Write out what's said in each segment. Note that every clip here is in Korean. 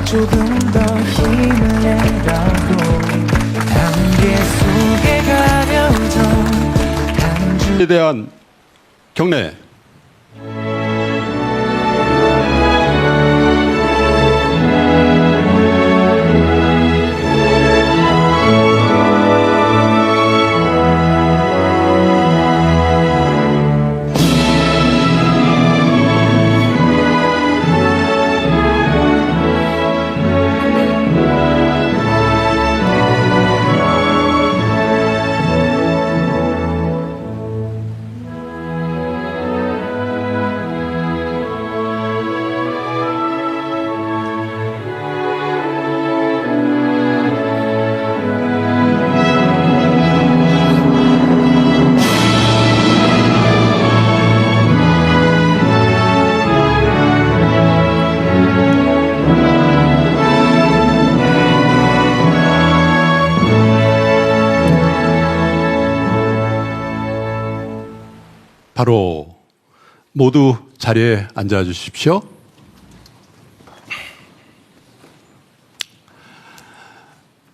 조금 더 힘을 내라고 단계 속에 가려져 에 대한 경례. 바로 모두 자리에 앉아 주십시오.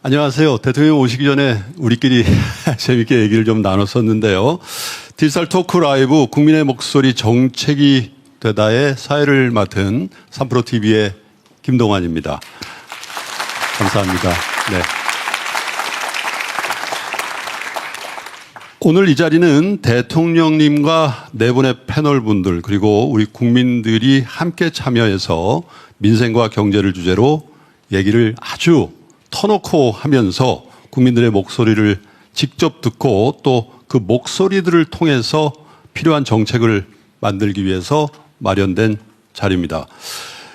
안녕하세요. 대통령 오시기 전에 우리끼리 재밌게 얘기를 좀 나눴었는데요. 디지털 토크 라이브 국민의 목소리 정책이 되다의 사회를 맡은 3프로TV의 김동완입니다. 감사합니다. 네. 오늘 이 자리는 대통령님과 네 분의 패널분들 그리고 우리 국민들이 함께 참여해서 민생과 경제를 주제로 얘기를 아주 터놓고 하면서 국민들의 목소리를 직접 듣고 또 그 목소리들을 통해서 필요한 정책을 만들기 위해서 마련된 자리입니다.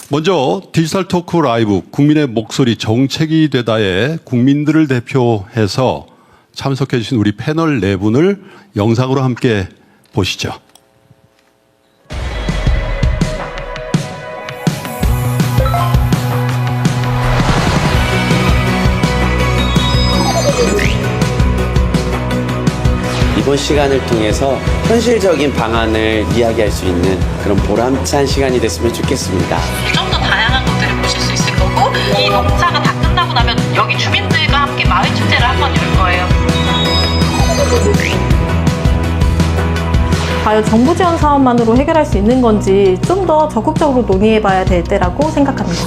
먼저 디지털 토크 라이브 국민의 목소리 정책이 되다의 국민들을 대표해서 참석해 주신 우리 패널 네 분을 영상으로 함께 보시죠. 이번 시간을 통해서 현실적인 방안을 이야기할 수 있는 그런 보람찬 시간이 됐으면 좋겠습니다. 좀 더 다양한 것들을 보실 수 있을 거고 이 농사가 다 끝나고 나면 여기 주민들과 함께 마을 축제를 한번 열 거예요. 과연 정부 지원 사업만으로 해결할 수 있는 건지 좀 더 적극적으로 논의해봐야 될 때라고 생각합니다.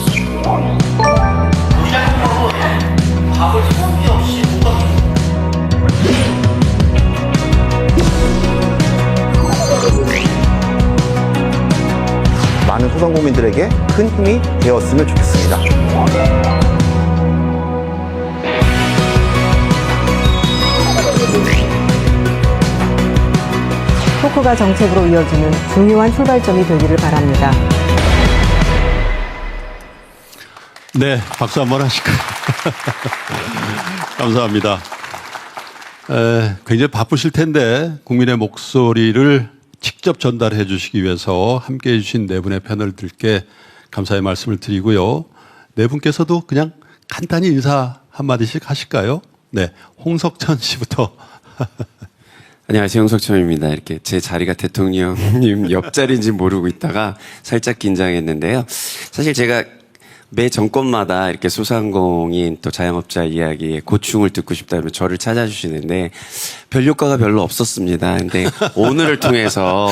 많은 소상공인들에게 큰 힘이 되었으면 좋겠습니다. 토크가 정책으로 이어지는 중요한 출발점이 되기를 바랍니다. 네, 박수 한번 하실까요? 감사합니다. 굉장히 바쁘실 텐데 국민의 목소리를 직접 전달해 주시기 위해서 함께해 주신 네 분의 패널들께 감사의 말씀을 드리고요. 네 분께서도 그냥 간단히 인사 한마디씩 하실까요? 네, 홍석천 씨부터. 안녕하세요. 홍석천입니다. 이렇게 제 자리가 대통령님 옆자리인지 모르고 있다가 살짝 긴장했는데요. 사실 제가 매 정권마다 이렇게 소상공인 또 자영업자 이야기에 고충을 듣고 싶다면 저를 찾아주시는데 별 효과가 별로 없었습니다. 근데 오늘을 통해서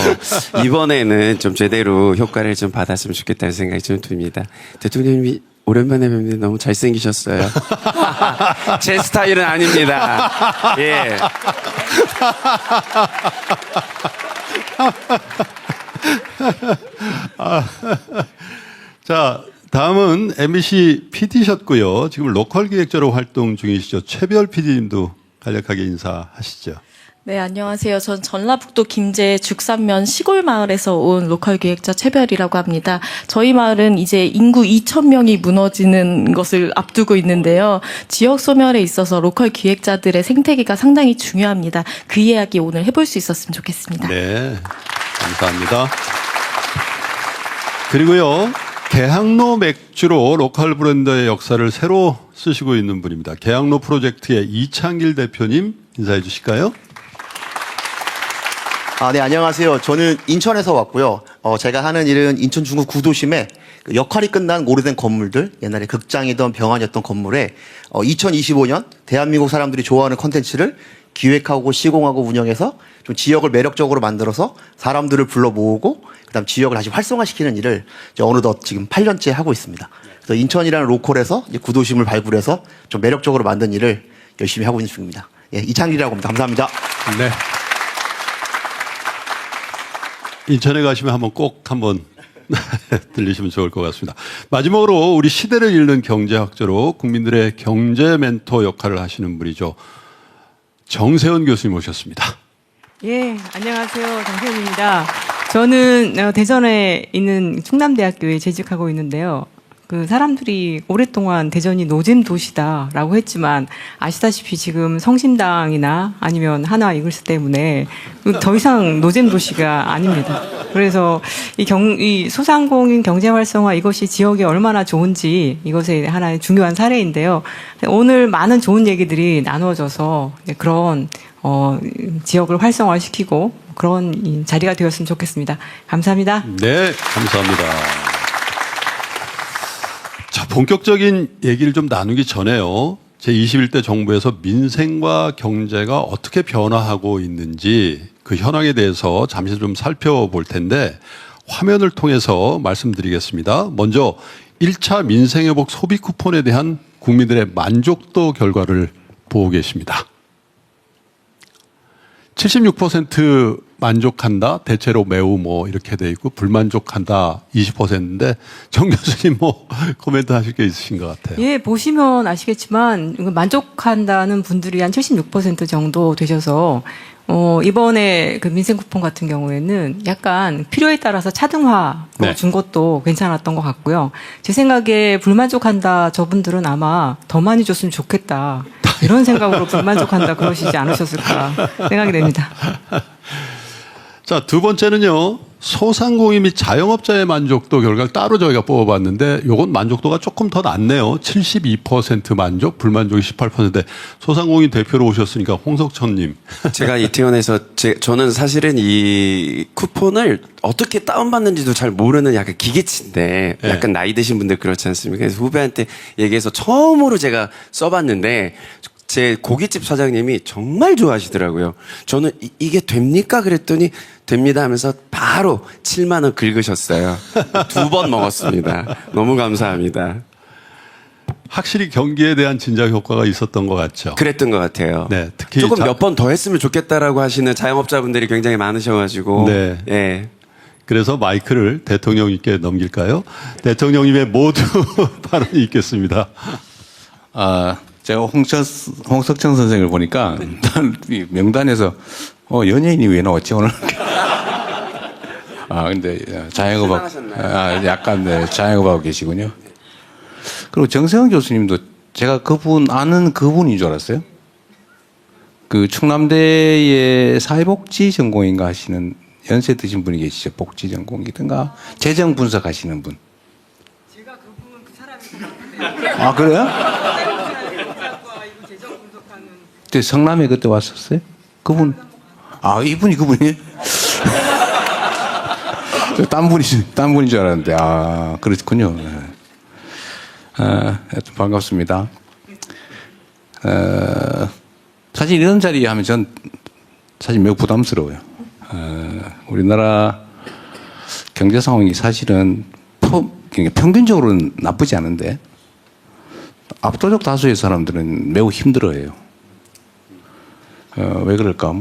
이번에는 좀 제대로 효과를 좀 받았으면 좋겠다는 생각이 좀 듭니다. 대통령님이 오랜만에 뵙는데 너무 잘생기셨어요. 제 스타일은 아닙니다. 예. 자, 다음은 MBC PD셨고요. 지금 로컬 기획자로 활동 중이시죠. 최별 PD님도 간략하게 인사하시죠. 네, 안녕하세요. 전 전라북도 김제 죽산면 시골 마을에서 온 로컬 기획자 최별이라고 합니다. 저희 마을은 이제 인구 2,000명이 무너지는 것을 앞두고 있는데요. 지역 소멸에 있어서 로컬 기획자들의 생태계가 상당히 중요합니다. 그 이야기 오늘 해볼 수 있었으면 좋겠습니다. 네, 감사합니다. 그리고요, 개항로 맥주로 로컬 브랜드의 역사를 새로 쓰시고 있는 분입니다. 개항로 프로젝트의 이창길 대표님 인사해 주실까요? 네, 안녕하세요. 저는 인천에서 왔고요. 제가 하는 일은 인천 중구 구도심에 그 역할이 끝난 오래된 건물들, 옛날에 극장이던 병원이었던 건물에 2025년 대한민국 사람들이 좋아하는 컨텐츠를 기획하고 시공하고 운영해서 좀 지역을 매력적으로 만들어서 사람들을 불러 모으고 그다음 지역을 다시 활성화시키는 일을 이제 어느덧 지금 8년째 하고 있습니다. 그래서 인천이라는 로컬에서 이제 구도심을 발굴해서 좀 매력적으로 만든 일을 열심히 하고 있는 중입니다. 예, 이창길이라고 합니다. 감사합니다. 네. 인천에 가시면 꼭 한번 들리시면 좋을 것 같습니다. 마지막으로 우리 시대를 읽는 경제학자로 국민들의 경제 멘토 역할을 하시는 분이죠. 정세훈 교수님 오셨습니다. 예, 안녕하세요. 정세훈입니다. 저는 대전에 있는 충남대학교에 재직하고 있는데요. 그 사람들이 오랫동안 대전이 노잼 도시다라고 했지만 아시다시피 지금 성심당이나 아니면 하나 이글스 때문에 더 이상 노잼 도시가 아닙니다. 그래서 이 소상공인 경제 활성화 이것이 지역에 얼마나 좋은지 이것의 하나의 중요한 사례인데요. 오늘 많은 좋은 얘기들이 나누어져서 그런 지역을 활성화시키고 그런 자리가 되었으면 좋겠습니다. 감사합니다. 네, 감사합니다. 자, 본격적인 얘기를 좀 나누기 전에요. 제21대 정부에서 민생과 경제가 어떻게 변화하고 있는지 그 현황에 대해서 잠시 좀 살펴볼 텐데 화면을 통해서 말씀드리겠습니다. 먼저 1차 민생회복 소비 쿠폰에 대한 국민들의 만족도 결과를 보고 계십니다. 76% 만족한다, 대체로 매우 이렇게 돼 있고 불만족한다 20%인데 정 교수님 코멘트 하실 게 있으신 것 같아요. 예, 보시면 아시겠지만 만족한다는 분들이 한 76% 정도 되셔서 이번에 그 민생 쿠폰 같은 경우에는 약간 필요에 따라서 차등화로 네. 준 것도 괜찮았던 것 같고요. 제 생각에 불만족한다 저분들은 아마 더 많이 줬으면 좋겠다. 이런 생각으로 불만족한다 그러시지 않으셨을까 생각이 됩니다. 자, 두 번째는요. 소상공인 및 자영업자의 만족도 결과를 따로 저희가 뽑아봤는데 요건 만족도가 조금 더 낮네요. 72% 만족, 불만족이 18%인데 소상공인 대표로 오셨으니까 홍석천님. 제가 이태원에서 저는 사실은 이 쿠폰을 어떻게 다운받는지도 잘 모르는 약간 기계치인데 약간 나이 드신 분들 그렇지 않습니까? 그래서 후배한테 얘기해서 처음으로 제가 써봤는데 제 고깃집 사장님이 정말 좋아하시더라고요. 저는 이게 됩니까? 그랬더니 됩니다 하면서 바로 7만 원 긁으셨어요. 2번 먹었습니다. 너무 감사합니다. 확실히 경기에 대한 진작 효과가 있었던 것 같죠. 그랬던 것 같아요. 네, 특히 조금 몇 번 더 했으면 좋겠다라고 하시는 자영업자분들이 굉장히 많으셔가지고. 네. 예. 그래서 마이크를 대통령님께 넘길까요? 대통령님의 모두 발언이 있겠습니다. 제가 홍석천 선생을 보니까 이 명단에서 연예인이 왜 나왔지 오늘? 근데 자영업하고 약간 자영업하고 계시군요. 그리고 정세훈 교수님도 제가 그분 아는 그분인 줄 알았어요. 그 충남대의 사회복지 전공인가 하시는 연세 드신 분이 계시죠. 복지 전공이든가 재정 분석하시는 분. 제가 그분 그 사람이 아 그래요? 그때 성남에 그때 왔었어요? 그분 이분이 그분이에요? 딴 분인 줄 알았는데 그렇군요. 하여튼 반갑습니다. 사실 이런 자리 하면 전 사실 매우 부담스러워요. 우리나라 경제 상황이 사실은 평균적으로는 나쁘지 않은데 압도적 다수의 사람들은 매우 힘들어해요. 왜 그럴까?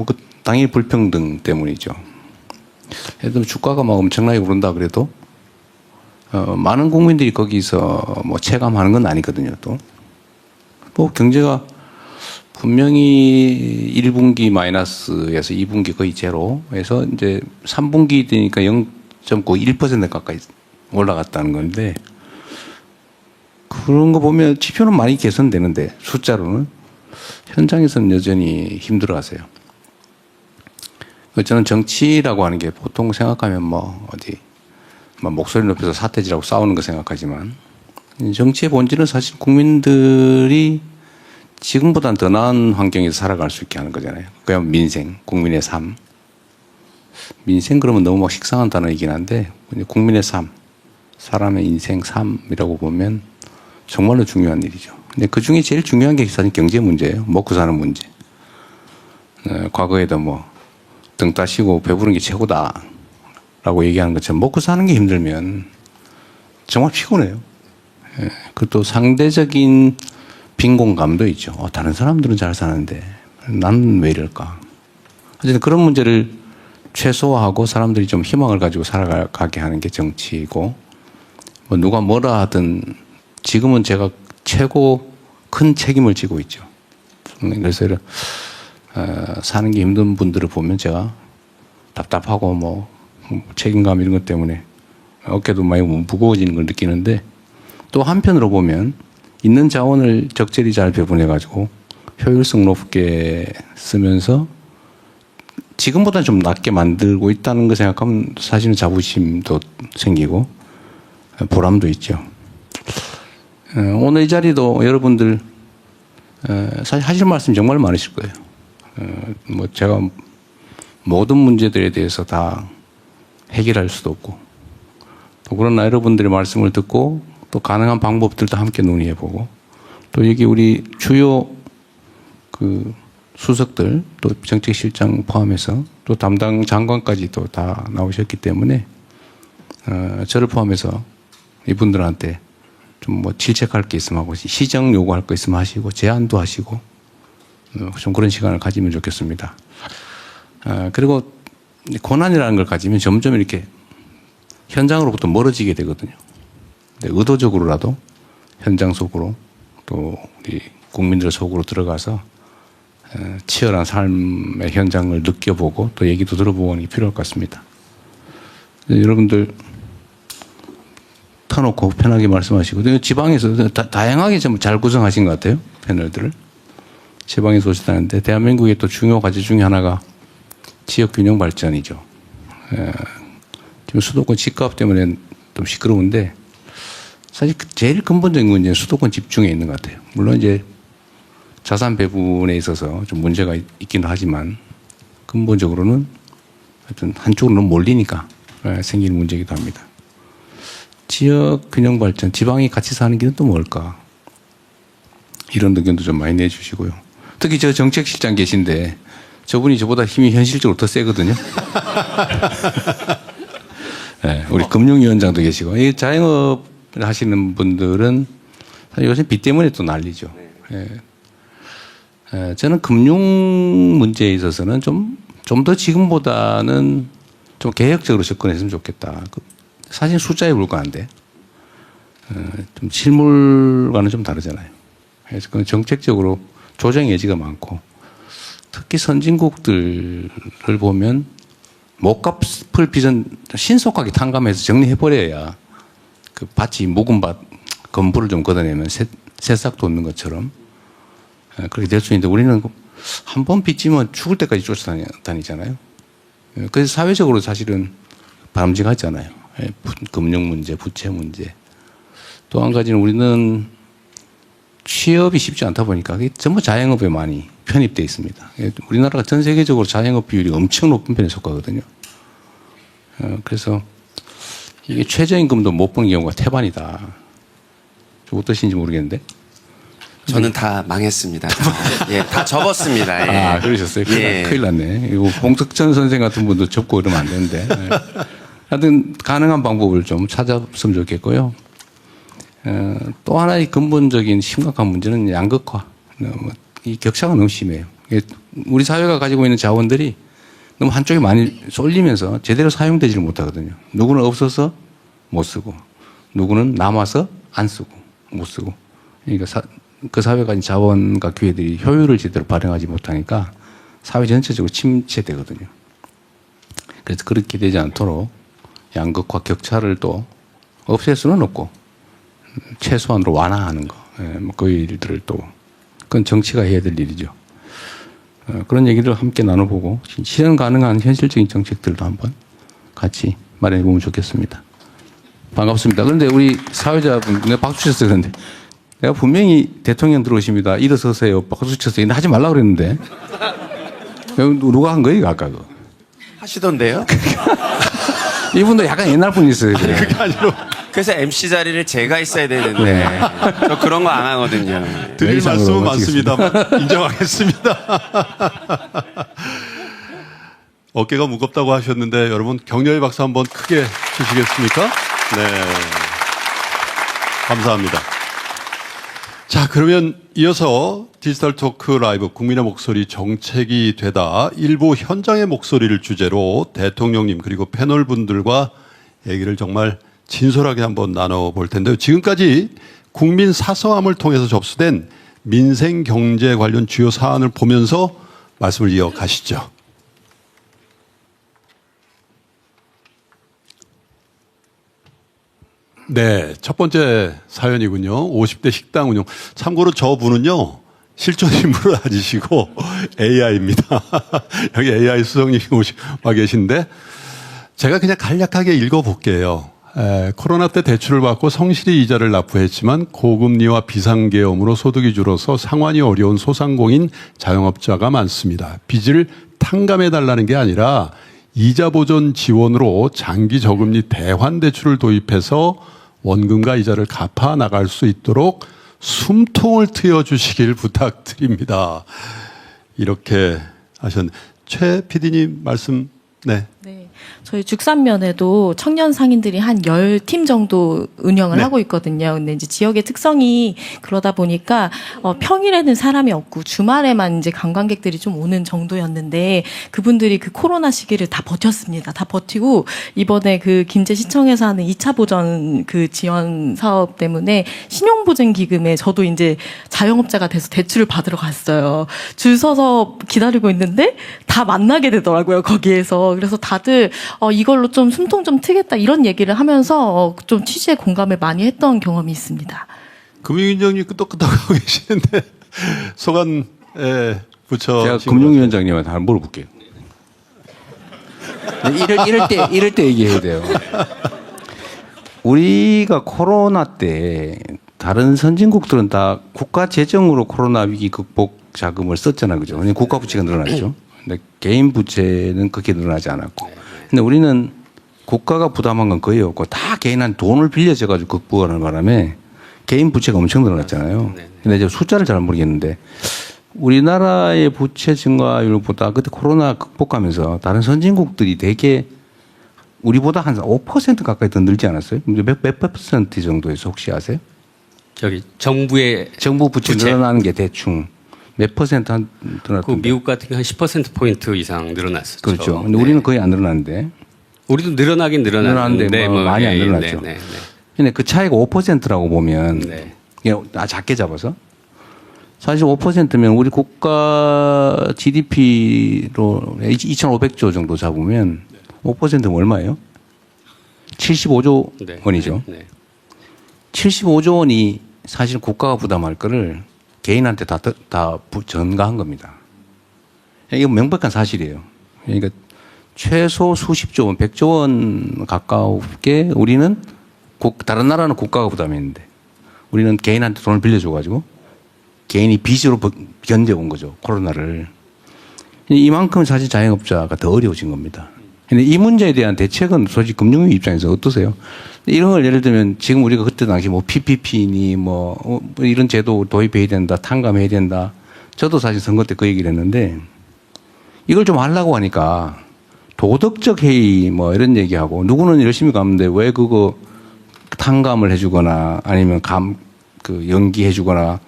당연히 불평등 때문이죠. 예를 들면 주가가 엄청나게 오른다 그래도 많은 국민들이 거기서 체감하는 건 아니거든요. 또 경제가 분명히 1분기 마이너스에서 2분기 거의 제로에서 이제 3분기 되니까 0.91% 가까이 올라갔다는 건데 그런 거 보면 지표는 많이 개선되는데 숫자로는 현장에서는 여전히 힘들어하세요. 저는 정치라고 하는 게 보통 생각하면 목소리 높여서 사태질하고 싸우는 거 생각하지만 정치의 본질은 사실 국민들이 지금보다는 더 나은 환경에서 살아갈 수 있게 하는 거잖아요. 그냥 민생, 국민의 삶. 민생 그러면 너무 막 식상한 단어이긴 한데 국민의 삶, 사람의 인생 삶이라고 보면 정말로 중요한 일이죠. 근데 그 중에 제일 중요한 게 사실 경제 문제예요. 먹고 사는 문제. 과거에도 뭐 등 따시고 배부른 게 최고다라고 얘기하는 것처럼 먹고 사는 게 힘들면 정말 피곤해요. 그것도 상대적인 빈곤감도 있죠. 다른 사람들은 잘 사는데 나는 왜 이럴까. 어쨌든 그런 문제를 최소화하고 사람들이 좀 희망을 가지고 살아가게 하는 게 정치이고, 뭐 누가 뭐라 하든 지금은 제가 최고 큰 책임을 지고 있죠. 그래서 사는 게 힘든 분들을 보면 제가 답답하고 뭐 책임감 이런 것 때문에 어깨도 많이 무거워지는 걸 느끼는데, 또 한편으로 보면 있는 자원을 적절히 잘 배분해 가지고 효율성 높게 쓰면서 지금보다 좀 낫게 만들고 있다는 거 생각하면 사실은 자부심도 생기고 보람도 있죠. 오늘 이 자리도 여러분들 사실 하실 말씀 정말 많으실 거예요. 뭐 제가 모든 문제들에 대해서 다 해결할 수도 없고, 또 그러나 여러분들의 말씀을 듣고 또 가능한 방법들도 함께 논의해보고, 또 여기 우리 주요 그 수석들 또 정책실장 포함해서 또 담당 장관까지 또 다 나오셨기 때문에 저를 포함해서 이분들한테 좀 뭐 질책할 게 있으면 하고 시정 요구할 거 있으면 하시고 제안도 하시고 좀 그런 시간을 가지면 좋겠습니다. 그리고 고난이라는 걸 가지면 점점 이렇게 현장으로부터 멀어지게 되거든요. 근데 의도적으로라도 현장 속으로 또 우리 국민들 속으로 들어가서 치열한 삶의 현장을 느껴보고 또 얘기도 들어보고 하는 게 필요할 것 같습니다. 여러분들 터놓고 편하게 말씀하시고, 지방에서 다양하게 좀 잘 구성하신 것 같아요. 패널들을. 지방에서 오시다는데 대한민국의 또 중요 과제 중에 하나가 지역 균형 발전이죠. 지금 수도권 집값 때문에 좀 시끄러운데 사실 제일 근본적인 문제는 수도권 집중에 있는 것 같아요. 물론 이제 자산 배분에 있어서 좀 문제가 있기는 하지만 근본적으로는 하여튼 한쪽으로 너무 몰리니까 생기는 문제이기도 합니다. 지역 균형 발전, 지방이 같이 사는 길은 또 뭘까? 이런 의견도 좀 많이 내주시고요. 특히 저 정책실장 계신데 저분이 저보다 힘이 현실적으로 더 세거든요. 네, 우리 금융위원장도 계시고, 이 자영업 하시는 분들은 사실 요새 빚 때문에 또 난리죠. 네. 저는 금융 문제에 있어서는 좀 더 지금보다는 좀 개혁적으로 접근했으면 좋겠다. 사실 숫자에 불과한데 좀 실물과는 좀 다르잖아요. 그래서 그건 정책적으로 조정 여지가 많고, 특히 선진국들을 보면 못 갚을 빚은 신속하게 탕감해서 정리해버려야 그 밭이 묵은 밭, 건물을 좀 걷어내면 새싹 돋는 것처럼 그렇게 될 수 있는데, 우리는 한 번 빚지면 죽을 때까지 쫓아다니잖아요. 그래서 사회적으로 사실은 바람직하잖아요. 금융 문제, 부채 문제. 또 한 가지는 우리는 취업이 쉽지 않다 보니까 그게 전부 자영업에 많이 편입되어 있습니다. 우리나라가 전 세계적으로 자영업 비율이 엄청 높은 편에 속하거든요. 그래서 이게 최저임금도 못 버는 경우가 태반이다. 어떠신지 모르겠는데. 저는 다 망했습니다. 예, 다 접었습니다. 예. 아, 그러셨어요? 예. 큰일 났네. 이거 봉석천 선생 같은 분도 접고 그러면 안 되는데. 네. 하여튼 가능한 방법을 좀 찾았으면 좋겠고요. 또 하나의 근본적인 심각한 문제는 양극화. 이 격차가 너무 심해요. 우리 사회가 가지고 있는 자원들이 너무 한쪽에 많이 쏠리면서 제대로 사용되지를 못하거든요. 누구는 없어서 못 쓰고, 누구는 남아서 안 쓰고, 못 쓰고. 그러니까 그 사회가 가진 자원과 기회들이 효율을 제대로 발휘하지 못하니까 사회 전체적으로 침체되거든요. 그래서 그렇게 되지 않도록 양극화 격차를 또 없앨 수는 없고 최소한으로 완화하는 거, 뭐 그 일들을 또 그건 정치가 해야 될 일이죠. 그런 얘기를 함께 나눠보고 실현 가능한 현실적인 정책들도 한번 같이 마련해 보면 좋겠습니다. 반갑습니다. 그런데 우리 사회자분, 내가 박수 쳤어요. 그런데 내가 분명히 대통령 들어오십니다. 일어서세요. 박수 쳤어요. 하지 말라고 그랬는데 누가 한 거예요, 아까 그거? 하시던데요? 이분도 약간 옛날 분이세요. 그게 아니라 그래서 MC 자리를 제가 있어야 되는데 저 그런 거 안 하거든요. 드릴 매일상으로 말씀은 많습니다만 인정하겠습니다. 어깨가 무겁다고 하셨는데 여러분 격려의 박수 한번 크게 주시겠습니까? 네. 감사합니다. 자, 그러면 이어서 디지털 토크 라이브 국민의 목소리 정책이 되다 일부 현장의 목소리를 주제로 대통령님 그리고 패널 분들과 얘기를 정말 진솔하게 한번 나눠볼 텐데요. 지금까지 국민 사서함을 통해서 접수된 민생 경제 관련 주요 사안을 보면서 말씀을 이어가시죠. 네, 첫 번째 사연이군요. 50대 식당 운영. 참고로 저분은요, 실존 인물을 아니시고 AI입니다. 여기 AI 수석님이 와 계신데, 제가 그냥 간략하게 읽어볼게요. 코로나 때 대출을 받고 성실히 이자를 납부했지만 고금리와 비상계엄으로 소득이 줄어서 상환이 어려운 소상공인 자영업자가 많습니다. 빚을 탕감해달라는 게 아니라 이자 보전 지원으로 장기 저금리 대환 대출을 도입해서 원금과 이자를 갚아 나갈 수 있도록 숨통을 트여주시길 부탁드립니다. 이렇게 하셨는데 최 PD님 말씀. 네. 네. 저희 죽산면에도 청년 상인들이 한 10팀 정도 운영을 네. 하고 있거든요. 근데 이제 지역의 특성이 그러다 보니까 평일에는 사람이 없고 주말에만 이제 관광객들이 좀 오는 정도였는데 그분들이 그 코로나 시기를 다 버텼습니다. 다 버티고 이번에 그 김제시청에서 하는 2차 보전 그 지원 사업 때문에 신용보증 기금에 저도 이제 자영업자가 돼서 대출을 받으러 갔어요. 줄 서서 기다리고 있는데 다 만나게 되더라고요. 거기에서. 그래서 다들 이걸로 좀 숨통 좀 트겠다 이런 얘기를 하면서 좀 취지에 공감을 많이 했던 경험이 있습니다. 금융위원장님 끄덕끄덕하고 계시는데 소관 부처 제가 금융위원장님한테 한번 물어볼게요. 이럴 때 얘기해야 돼요. 우리가 코로나 때 다른 선진국들은 다 국가 재정으로 코로나 위기 극복 자금을 썼잖아요, 그죠? 국가 부채가 늘어났죠. 근데 개인 부채는 그렇게 늘어나지 않았고. 근데 우리는 국가가 부담한 건 거의 없고 다 개인한테 돈을 빌려줘가지고 극복하는 바람에 개인 부채가 엄청 늘어났잖아요. 근데 이제 숫자를 잘 모르겠는데 우리나라의 부채 증가율보다 그때 코로나 극복하면서 다른 선진국들이 되게 우리보다 한 5% 가까이 더 늘지 않았어요? 몇 퍼센트 정도에서 혹시 아세요? 저기 정부 부채 늘어나는 게 대충 몇 퍼센트 한 늘어났던데? 그 미국 같은 게 한 10%포인트 이상 늘어났었죠. 그렇죠. 근데 우리는 거의 안 늘어났는데. 우리도 늘어나긴 늘어났는데 뭐 많이 안 늘어났죠. 근데 그 차이가 5%라고 보면 그냥 작게 잡아서 사실 5%면 우리 국가 GDP로 2,500조 정도 잡으면 5%면 얼마예요? 75조 원이죠. 75조 원이 사실 국가가 부담할 거를 개인한테 다 전가한 겁니다. 이거 명백한 사실이에요. 그러니까 최소 수십조 원, 100조 원 가까우게 우리는 다른 나라는 국가가 부담했는데 우리는 개인한테 돈을 빌려줘가지고 개인이 빚으로 견뎌온 거죠. 코로나를. 이만큼 사실 자영업자가 더 어려워진 겁니다. 근데 이 문제에 대한 대책은 솔직히 금융위 입장에서 어떠세요? 이런 걸 예를 들면 지금 우리가 그때 당시 뭐 PPP니 뭐 이런 제도 도입해야 된다, 탕감해야 된다. 저도 사실 선거 때 그 얘기를 했는데 이걸 좀 하려고 하니까 도덕적 해이 뭐 이런 얘기하고 누구는 열심히 가는데 왜 그거 탕감을 해주거나 아니면 연기해주거나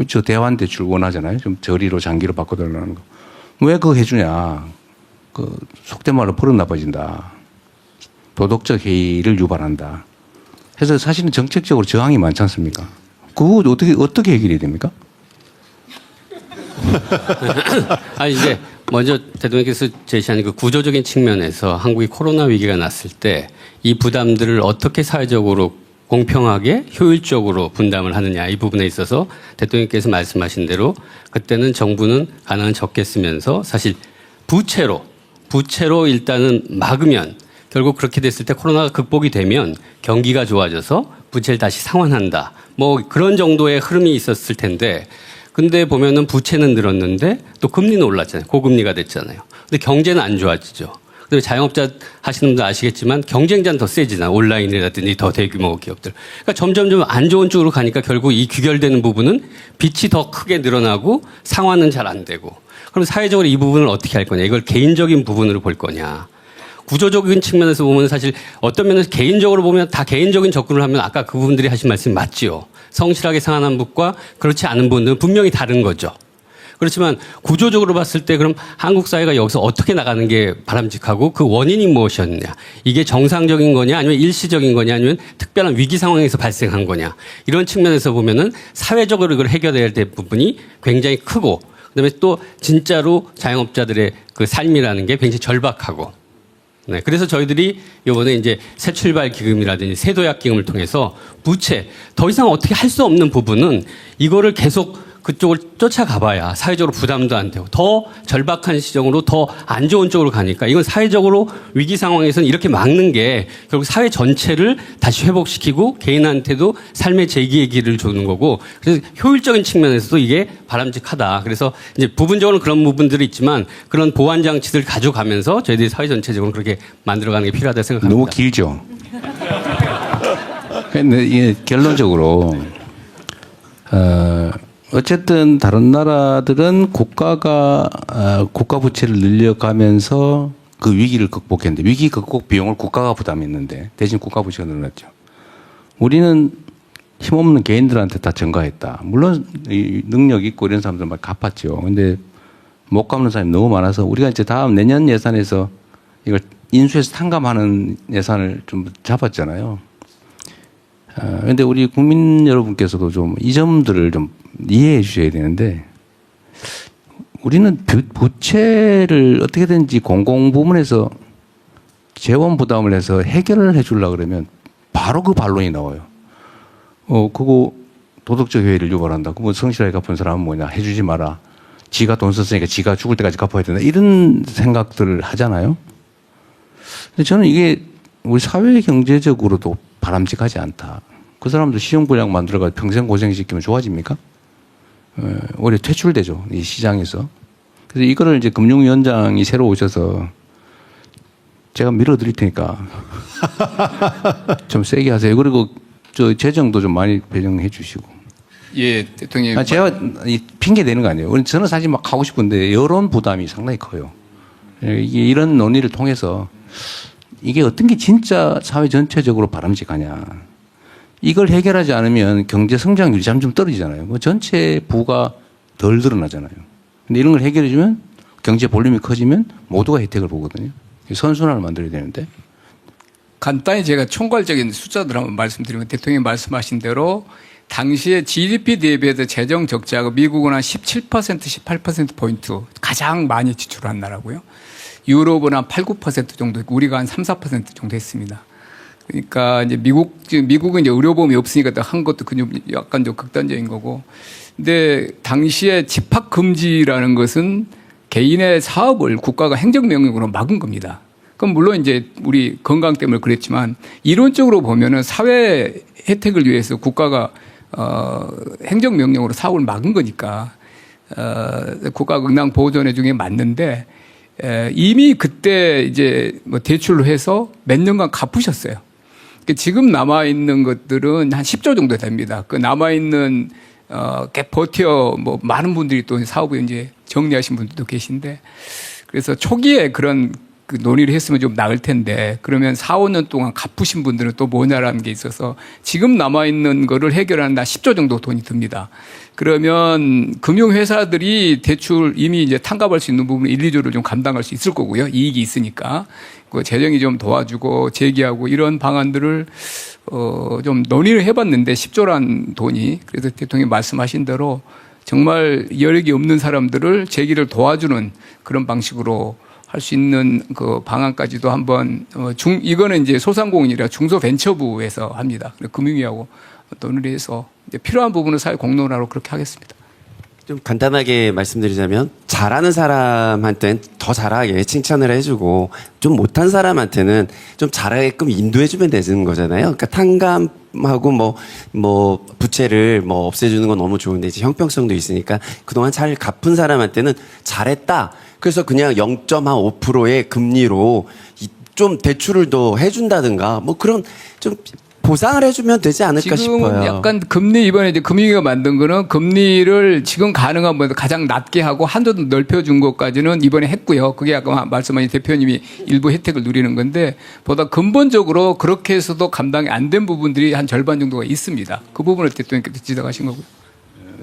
저 대환대출 원하잖아요. 좀 저리로 장기로 바꿔달라는 거. 왜 그거 해주냐. 속된 말로 버릇 나빠진다. 도덕적 해이를 유발한다. 그래서 사실은 정책적으로 저항이 많지 않습니까? 그거 어떻게 해결해야 됩니까? 이제 먼저 대통령께서 제시한 그 구조적인 측면에서 한국이 코로나 위기가 났을 때 이 부담들을 어떻게 사회적으로 공평하게 효율적으로 분담을 하느냐 이 부분에 있어서 대통령께서 말씀하신 대로 그때는 정부는 가능한 적게 쓰면서 사실 부채로 일단은 막으면 결국 그렇게 됐을 때 코로나가 극복이 되면 경기가 좋아져서 부채를 다시 상환한다. 뭐 그런 정도의 흐름이 있었을 텐데 근데 보면은 부채는 늘었는데 또 금리는 올랐잖아요. 고금리가 됐잖아요. 근데 경제는 안 좋아지죠. 그다음에 자영업자 하시는 분들 아시겠지만 경쟁자는 더 세지나 온라인이라든지 더 대규모 기업들. 그러니까 점점 안 좋은 쪽으로 가니까 결국 이 규결되는 부분은 빚이 더 크게 늘어나고 상환은 잘 안 되고. 그럼 사회적으로 이 부분을 어떻게 할 거냐? 이걸 개인적인 부분으로 볼 거냐? 구조적인 측면에서 보면 사실 어떤 면에서 개인적으로 보면 다 개인적인 접근을 하면 아까 그 부분들이 하신 말씀이 맞지요. 성실하게 상환한 분과 그렇지 않은 분들은 분명히 다른 거죠. 그렇지만 구조적으로 봤을 때 그럼 한국 사회가 여기서 어떻게 나가는 게 바람직하고 그 원인이 무엇이었느냐. 이게 정상적인 거냐 아니면 일시적인 거냐 아니면 특별한 위기 상황에서 발생한 거냐. 이런 측면에서 보면은 사회적으로 이걸 해결해야 될 부분이 굉장히 크고 그다음에 또 진짜로 자영업자들의 그 삶이라는 게 굉장히 절박하고 네, 그래서 저희들이 이번에 이제 새 출발 기금이라든지 새 도약 기금을 통해서 부채 더 이상 어떻게 할 수 없는 부분은 이거를 계속 그쪽을 쫓아가봐야 사회적으로 부담도 안 되고 더 절박한 시정으로 더 안 좋은 쪽으로 가니까 이건 사회적으로 위기 상황에서는 이렇게 막는 게 결국 사회 전체를 다시 회복시키고 개인한테도 삶의 재기의 길을 주는 거고 그래서 효율적인 측면에서도 이게 바람직하다. 그래서 이제 부분적으로 그런 부분들이 있지만 그런 보완 장치들을 가져가면서 저희들이 사회 전체적으로 그렇게 만들어가는 게 필요하다고 생각합니다. 너무 길죠. 근데 이게 결론적으로 어쨌든 다른 나라들은 국가가 국가 부채를 늘려가면서 그 위기를 극복했는데 위기 극복 비용을 국가가 부담했는데 대신 국가 부채가 늘어났죠. 우리는 힘없는 개인들한테 다 전가했다. 물론 능력 있고 이런 사람들 막 갚았죠. 근데 못 갚는 사람이 너무 많아서 우리가 이제 다음 내년 예산에서 이걸 인수해서 탕감하는 예산을 좀 잡았잖아요. 근데 우리 국민 여러분께서도 좀 이 점들을 좀 이해해 주셔야 되는데 우리는 부채를 어떻게든지 공공부문에서 재원 부담을 해서 해결을 해 주려고 그러면 바로 그 반론이 나와요. 그거 도덕적 회의를 유발한다. 그거 성실하게 갚은 사람은 뭐냐. 해주지 마라. 지가 돈 썼으니까 지가 죽을 때까지 갚아야 된다. 이런 생각들을 하잖아요. 근데 저는 이게 우리 사회 경제적으로도 바람직하지 않다. 그 사람들 시험분양 만들어가지고 평생 고생시키면 좋아집니까? 오히려 퇴출되죠. 이 시장에서. 그래서 이거를 이제 금융위원장이 새로 오셔서 제가 밀어드릴 테니까 좀 세게 하세요. 그리고 저 재정도 좀 많이 배정해 주시고. 예, 대통령. 제가 핑계 대는 거 아니에요. 저는 사실 막 하고 싶은데 여론 부담이 상당히 커요. 이런 논의를 통해서 이게 어떤 게 진짜 사회 전체적으로 바람직하냐. 이걸 해결하지 않으면 경제 성장률이 점점 떨어지잖아요. 뭐 전체 부가 덜 늘어나잖아요. 근데 이런 걸 해결해주면 경제 볼륨이 커지면 모두가 혜택을 보거든요. 선순환을 만들어야 되는데. 간단히 제가 총괄적인 숫자들 한번 말씀드리면 대통령이 말씀하신 대로 당시에 GDP 대비해서 재정 적자가 미국은 한 17%, 18%포인트 가장 많이 지출한 나라고요. 유럽은 한 8, 9% 정도 있고 우리가 한 3, 4% 정도 했습니다. 그러니까 이제 미국은 이제 의료보험이 없으니까 한 것도 그냥 약간 좀 극단적인 거고. 근데 당시에 집합 금지라는 것은 개인의 사업을 국가가 행정명령으로 막은 겁니다. 그럼 물론 이제 우리 건강 때문에 그랬지만 이론적으로 보면은 사회 혜택을 위해서 국가가 행정명령으로 사업을 막은 거니까 국가 응당 보호전회 중에 맞는데 이미 그때 이제 뭐 대출로 해서 몇 년간 갚으셨어요. 지금 남아있는 것들은 한 10조 정도 됩니다. 그 남아있는, 버텨, 뭐, 많은 분들이 또 사업을 이제 정리하신 분들도 계신데, 그래서 초기에 그런 그 논의를 했으면 좀 나을 텐데, 그러면 4, 5년 동안 갚으신 분들은 또 뭐냐라는 게 있어서, 지금 남아있는 거를 해결하는 데 10조 정도 돈이 듭니다. 그러면 금융회사들이 대출 이미 이제 탕감할 수 있는 부분 1, 2조를 좀 감당할 수 있을 거고요. 이익이 있으니까. 그 재정이 좀 도와주고 재기하고 이런 방안들을 좀 논의를 해봤는데 10조란 돈이 그래서 대통령이 말씀하신 대로 정말 여력이 없는 사람들을 재기를 도와주는 그런 방식으로 할 수 있는 그 방안까지도 한번 이거는 이제 소상공인이라 중소벤처부에서 합니다. 금융위하고 논의를 해서 이제 필요한 부분은 사회 공론화로 그렇게 하겠습니다. 좀 간단하게 말씀드리자면 잘하는 사람한테는 더 잘하게 칭찬을 해주고 좀 못한 사람한테는 좀 잘하게끔 인도해주면 되는 거잖아요. 그러니까 탕감하고 뭐 부채를 뭐 없애주는 건 너무 좋은데 이제 형평성도 있으니까 그동안 잘 갚은 사람한테는 잘했다. 그래서 그냥 0.5%의 금리로 좀 대출을 더 해준다든가 뭐 그런 좀 보상을 해주면 되지 않을까 지금 싶어요. 약간 금리 이번에 이제 금융위가 만든 거는 금리를 지금 가능한 뭐 가장 낮게 하고 한도도 넓혀준 것까지는 이번에 했고요. 그게 아까 말씀하신 대표님이 일부 혜택을 누리는 건데 보다 근본적으로 그렇게 해서도 감당이 안 된 부분들이 한 절반 정도가 있습니다. 그 부분을 대통령께서 지적하신 거고요.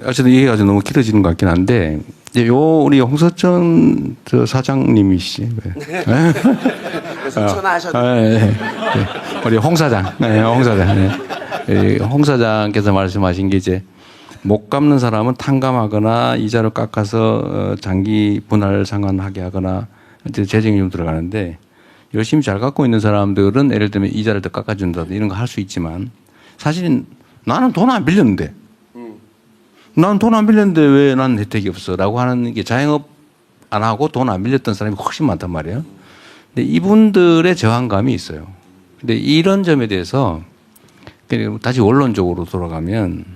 어쨌든 얘기가 좀 너무 길어지는 것 같긴 한데 이제 우리 홍서천 저 사장님이시지. 그래서 전화하셨는데. 우리 홍 사장. 홍 사장. 홍 사장께서 말씀하신 게 이제 못 갚는 사람은 탕감하거나 이자를 깎아서 장기 분할 상환하게 하거나 이제 재정이 좀 들어가는데 열심히 잘 갚고 있는 사람들은 예를 들면 이자를 더 깎아준다든지 이런 거 할 수 있지만 사실은 나는 돈 안 빌렸는데 난 돈 안 빌렸는데 왜 난 혜택이 없어? 라고 하는 게 자영업 안 하고 돈 안 빌렸던 사람이 훨씬 많단 말이에요. 근데 이분들의 저항감이 있어요. 근데 이런 점에 대해서 다시 원론적으로 돌아가면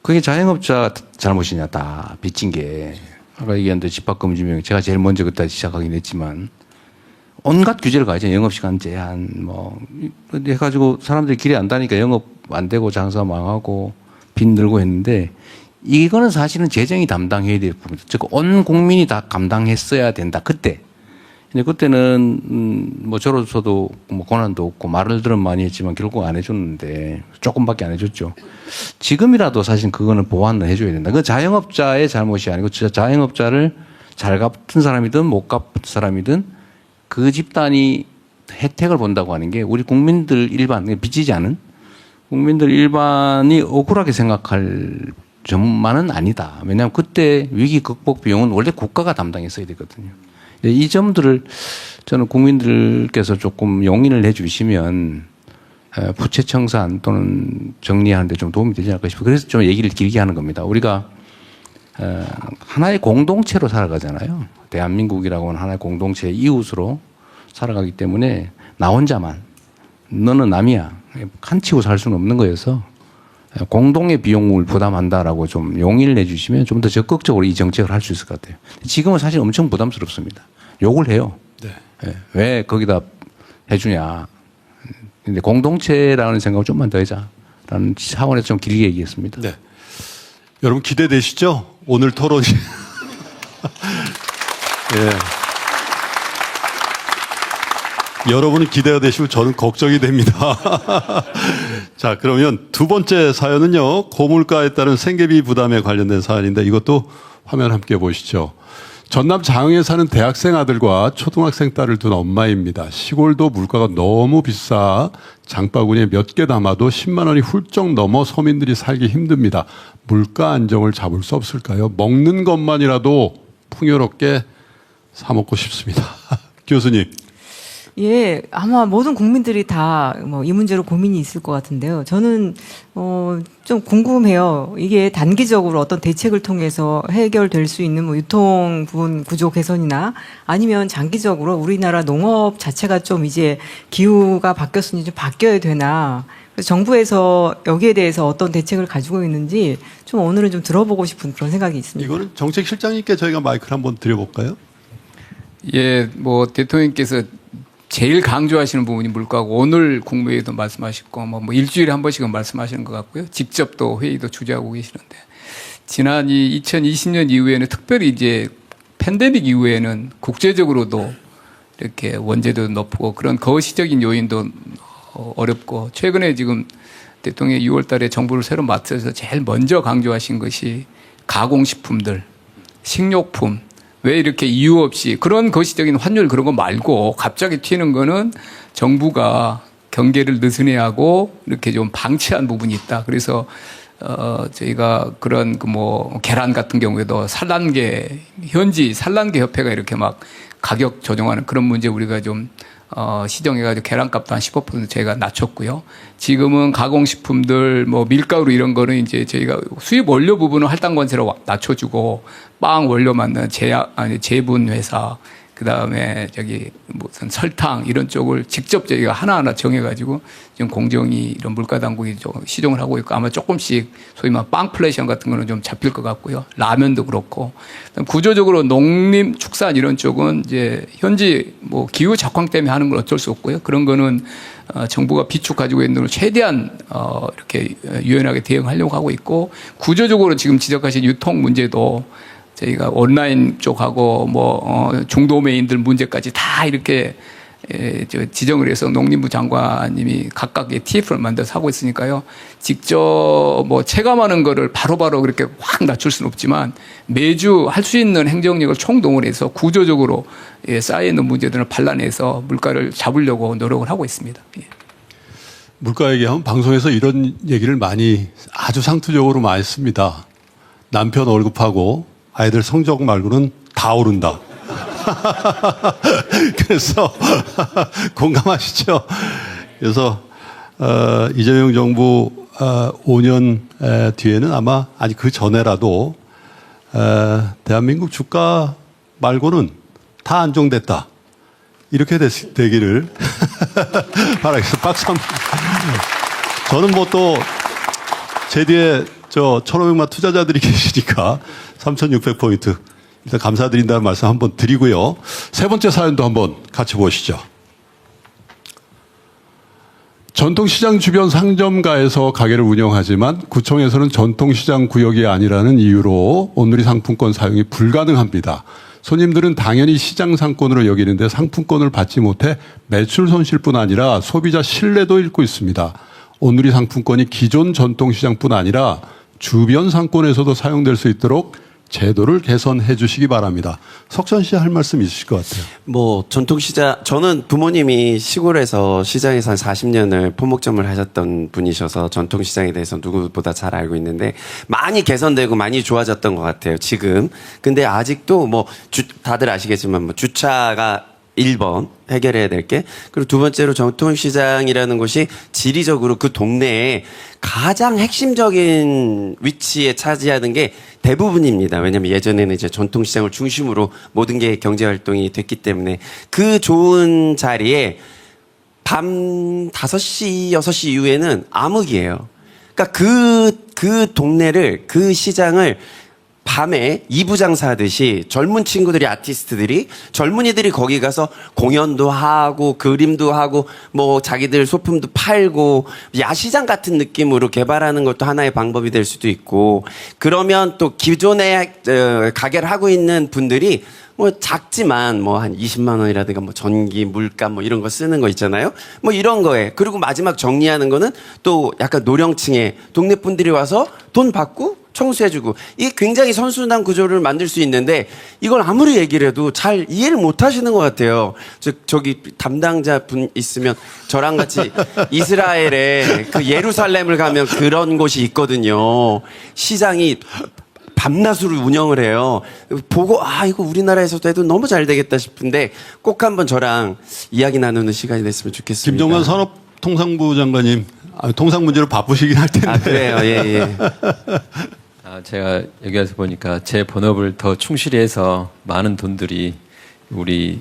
그게 자영업자 잘못이냐, 다 빚진 게. 아까 얘기한 대로 집합금지명 제가 제일 먼저 그때 시작하긴 했지만 온갖 규제를 가하죠. 영업시간 제한 뭐 해가지고 사람들이 길에 안 다니까 영업 안 되고 장사 망하고 빚 늘고 했는데 이거는 사실은 재정이 담당해야 될 부분이죠. 즉 온 국민이 다 감당했어야 된다. 그때. 근데 그때는 뭐 저로서도 뭐 권한도 없고 말을 들은 많이 했지만 결국 안 해줬는데 조금밖에 안 해줬죠. 지금이라도 사실 그거는 보완을 해줘야 된다. 그 자영업자의 잘못이 아니고 자영업자를 잘 갚은 사람이든 못 갚은 사람이든 그 집단이 혜택을 본다고 하는 게 우리 국민들 일반 빚지지 않은 국민들 일반이 억울하게 생각할 점만은 아니다. 왜냐하면 그때 위기 극복 비용은 원래 국가가 담당했어야 되거든요. 이 점들을 저는 국민들께서 조금 용인을 해 주시면 부채 청산 또는 정리하는 데 좀 도움이 되지 않을까 싶어요. 그래서 좀 얘기를 길게 하는 겁니다. 우리가 하나의 공동체로 살아가잖아요. 대한민국이라고 하는 하나의 공동체의 이웃으로 살아가기 때문에 나 혼자만 너는 남이야 칸치고 살 수는 없는 거여서 공동의 비용을 부담한다라고 좀 용인을 해주시면 좀 더 적극적으로 이 정책을 할 수 있을 것 같아요. 지금은 사실 엄청 부담스럽습니다. 욕을 해요. 네. 왜 거기다 해주냐. 근데 공동체라는 생각을 좀만 더 하자라는 차원에서 좀 길게 얘기했습니다. 네. 여러분 기대되시죠? 오늘 토론이. 예. 여러분은 기대가 되시고 저는 걱정이 됩니다. 자, 그러면 두 번째 사연은요. 고물가에 따른 생계비 부담에 관련된 사연인데 이것도 화면 함께 보시죠. 전남 장흥에 사는 대학생 아들과 초등학생 딸을 둔 엄마입니다. 시골도 물가가 너무 비싸 장바구니에 몇 개 담아도 10만 원이 훌쩍 넘어 서민들이 살기 힘듭니다. 물가 안정을 잡을 수 없을까요? 먹는 것만이라도 풍요롭게 사 먹고 싶습니다. 교수님. 예, 아마 모든 국민들이 다 뭐 이 문제로 고민이 있을 것 같은데요. 저는 좀 궁금해요. 이게 단기적으로 어떤 대책을 통해서 해결될 수 있는 뭐 유통 부분 구조 개선이나 아니면 장기적으로 우리나라 농업 자체가 좀 이제 기후가 바뀌었으니 좀 바뀌어야 되나. 그래서 정부에서 여기에 대해서 어떤 대책을 가지고 있는지 좀 오늘은 좀 들어보고 싶은 그런 생각이 있습니다. 이거는 정책실장님께 저희가 마이크를 한번 드려볼까요? 예, 뭐 대통령께서 제일 강조하시는 부분이 물가고 오늘 국무회의도 말씀하셨고 뭐 일주일에 한 번씩은 말씀하시는 것 같고요. 직접 또 회의도 주재하고 계시는데 지난 이 2020년 이후에는 특별히 이제 팬데믹 이후에는 국제적으로도 이렇게 원재도 높고 그런 거시적인 요인도 어렵고 최근에 지금 대통령이 6월 달에 정부를 새로 맡아서 제일 먼저 강조하신 것이 가공식품들, 식료품 왜 이렇게 이유 없이 그런 거시적인 환율 그런 거 말고 갑자기 튀는 거는 정부가 경계를 느슨해하고 이렇게 좀 방치한 부분이 있다. 그래서 저희가 그런 그 뭐 계란 같은 경우에도 산란계 현지 산란계 협회가 이렇게 막 가격 조정하는 그런 문제 우리가 좀 시정해가지고 계란값도 한 15% 저희가 낮췄고요. 지금은 가공식품들 뭐 밀가루 이런 거는 이제 저희가 수입 원료 부분은 할당 관세로 낮춰주고 빵 원료 만드는 제분 회사 그 다음에 저기 무슨 설탕 이런 쪽을 직접 저희가 하나하나 정해가지고 지금 공정위 이런 물가 당국이 좀 시정을 하고 있고 아마 조금씩 소위 말 빵플레이션 같은 거는 좀 잡힐 것 같고요. 라면도 그렇고 구조적으로 농림 축산 이런 쪽은 이제 현지 뭐 기후 작황 때문에 하는 건 어쩔 수 없고요. 그런 거는 정부가 비축 가지고 있는 걸 최대한 이렇게 유연하게 대응하려고 하고 있고 구조적으로 지금 지적하신 유통 문제도 저희가 온라인 쪽하고 중도매인들 문제까지 다 이렇게 지정을 해서 농림부 장관님이 각각의 TF를 만들어서 하고 있으니까요. 직접 체감하는 거를 바로바로 그렇게 확 낮출 수는 없지만 매주 할 수 있는 행정력을 총동원해서 구조적으로 쌓여있는 문제들을 발라내서 물가를 잡으려고 노력을 하고 있습니다. 예. 물가 얘기하면 방송에서 이런 얘기를 많이 아주 상투적으로 많이 씁니다. 남편 월급하고 아이들 성적 말고는 다 오른다. 그래서 공감하시죠? 그래서 이재명 정부 5년 뒤에는 아마 아니 그 전에라도 대한민국 주가 말고는 다 안정됐다. 이렇게 되기를 바라겠습니다. 박수 한번. 저는 뭐 또 제 뒤에 1,500만 투자자들이 계시니까 3,600포인트 일단 감사드린다는 말씀 한번 드리고요. 세 번째 사연도 한번 같이 보시죠. 전통시장 주변 상점가에서 가게를 운영하지만 구청에서는 전통시장 구역이 아니라는 이유로 온누리 상품권 사용이 불가능합니다. 손님들은 당연히 시장 상권으로 여기는데 상품권을 받지 못해 매출 손실뿐 아니라 소비자 신뢰도 잃고 있습니다. 온누리 상품권이 기존 전통시장뿐 아니라 주변 상권에서도 사용될 수 있도록 제도를 개선해 주시기 바랍니다. 석천 씨 할 말씀 있으실 것 같아요. 전통시장, 저는 부모님이 시골에서 시장에서 한 40년을 포목점을 하셨던 분이셔서 전통시장에 대해서 누구보다 잘 알고 있는데 많이 개선되고 많이 좋아졌던 것 같아요, 지금. 근데 아직도 다들 아시겠지만 주차가 1번 해결해야 될 게, 그리고 두 번째로 전통시장이라는 곳이 지리적으로 그 동네에 가장 핵심적인 위치에 차지하는 게 대부분입니다. 왜냐하면 예전에는 이제 전통시장을 중심으로 모든 게 경제활동이 됐기 때문에 그 좋은 자리에 밤 5시, 6시 이후에는 암흑이에요. 그러니까 그 동네를, 그 시장을 밤에 2부 장사하듯이 젊은 친구들이, 아티스트들이, 젊은이들이 거기 가서 공연도 하고 그림도 하고 자기들 소품도 팔고 야시장 같은 느낌으로 개발하는 것도 하나의 방법이 될 수도 있고, 그러면 또 기존에 가게를 하고 있는 분들이 작지만 한 20만 원이라든가 전기, 물감 이런 거 쓰는 거 있잖아요. 이런 거에. 그리고 마지막 정리하는 거는 또 약간 노령층에 동네 분들이 와서 돈 받고 청소해주고, 이게 굉장히 선순환 구조를 만들 수 있는데 이걸 아무리 얘기를 해도 잘 이해를 못 하시는 것 같아요. 저기 담당자 분 있으면 저랑 같이 이스라엘에 그 예루살렘을 가면 그런 곳이 있거든요. 시장이 밤낮으로 운영을 해요. 보고 이거 우리나라에서도 해도 너무 잘 되겠다 싶은데 꼭 한번 저랑 이야기 나누는 시간이 됐으면 좋겠습니다. 김정관 산업통상부 장관님, 통상 문제로 바쁘시긴 할 텐데. 그래요. 예. 제가 여기 와서 보니까 제 본업을 더 충실히 해서 많은 돈들이 우리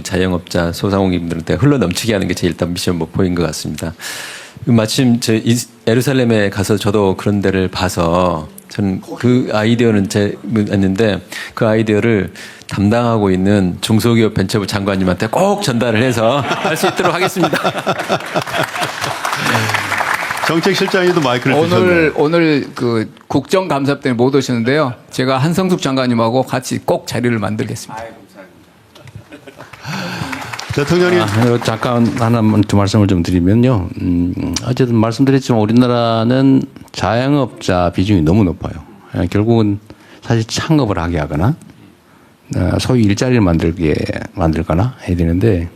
자영업자, 소상공인들한테 흘러 넘치게 하는 게 제 일단 미션 목표인 것 같습니다. 마침 예루살렘에 가서 저도 그런 데를 봐서 저는 그 아이디어는 했는데 그 아이디어를 담당하고 있는 중소기업 벤처부 장관님한테 꼭 전달을 해서 할 수 있도록 하겠습니다. 정책실장님도 마이크를 드셨네요. 오늘 그 국정감사 때문에 못 오셨는데요. 제가 한성숙 장관님하고 같이 꼭 자리를 만들겠습니다. 대통령님. 잠깐 하나만 더 말씀을 좀 드리면요. 어쨌든 말씀드렸지만 우리나라는 자영업자 비중이 너무 높아요. 결국은 사실 창업을 하게 하거나 소위 일자리를 만들거나 해야 되는데,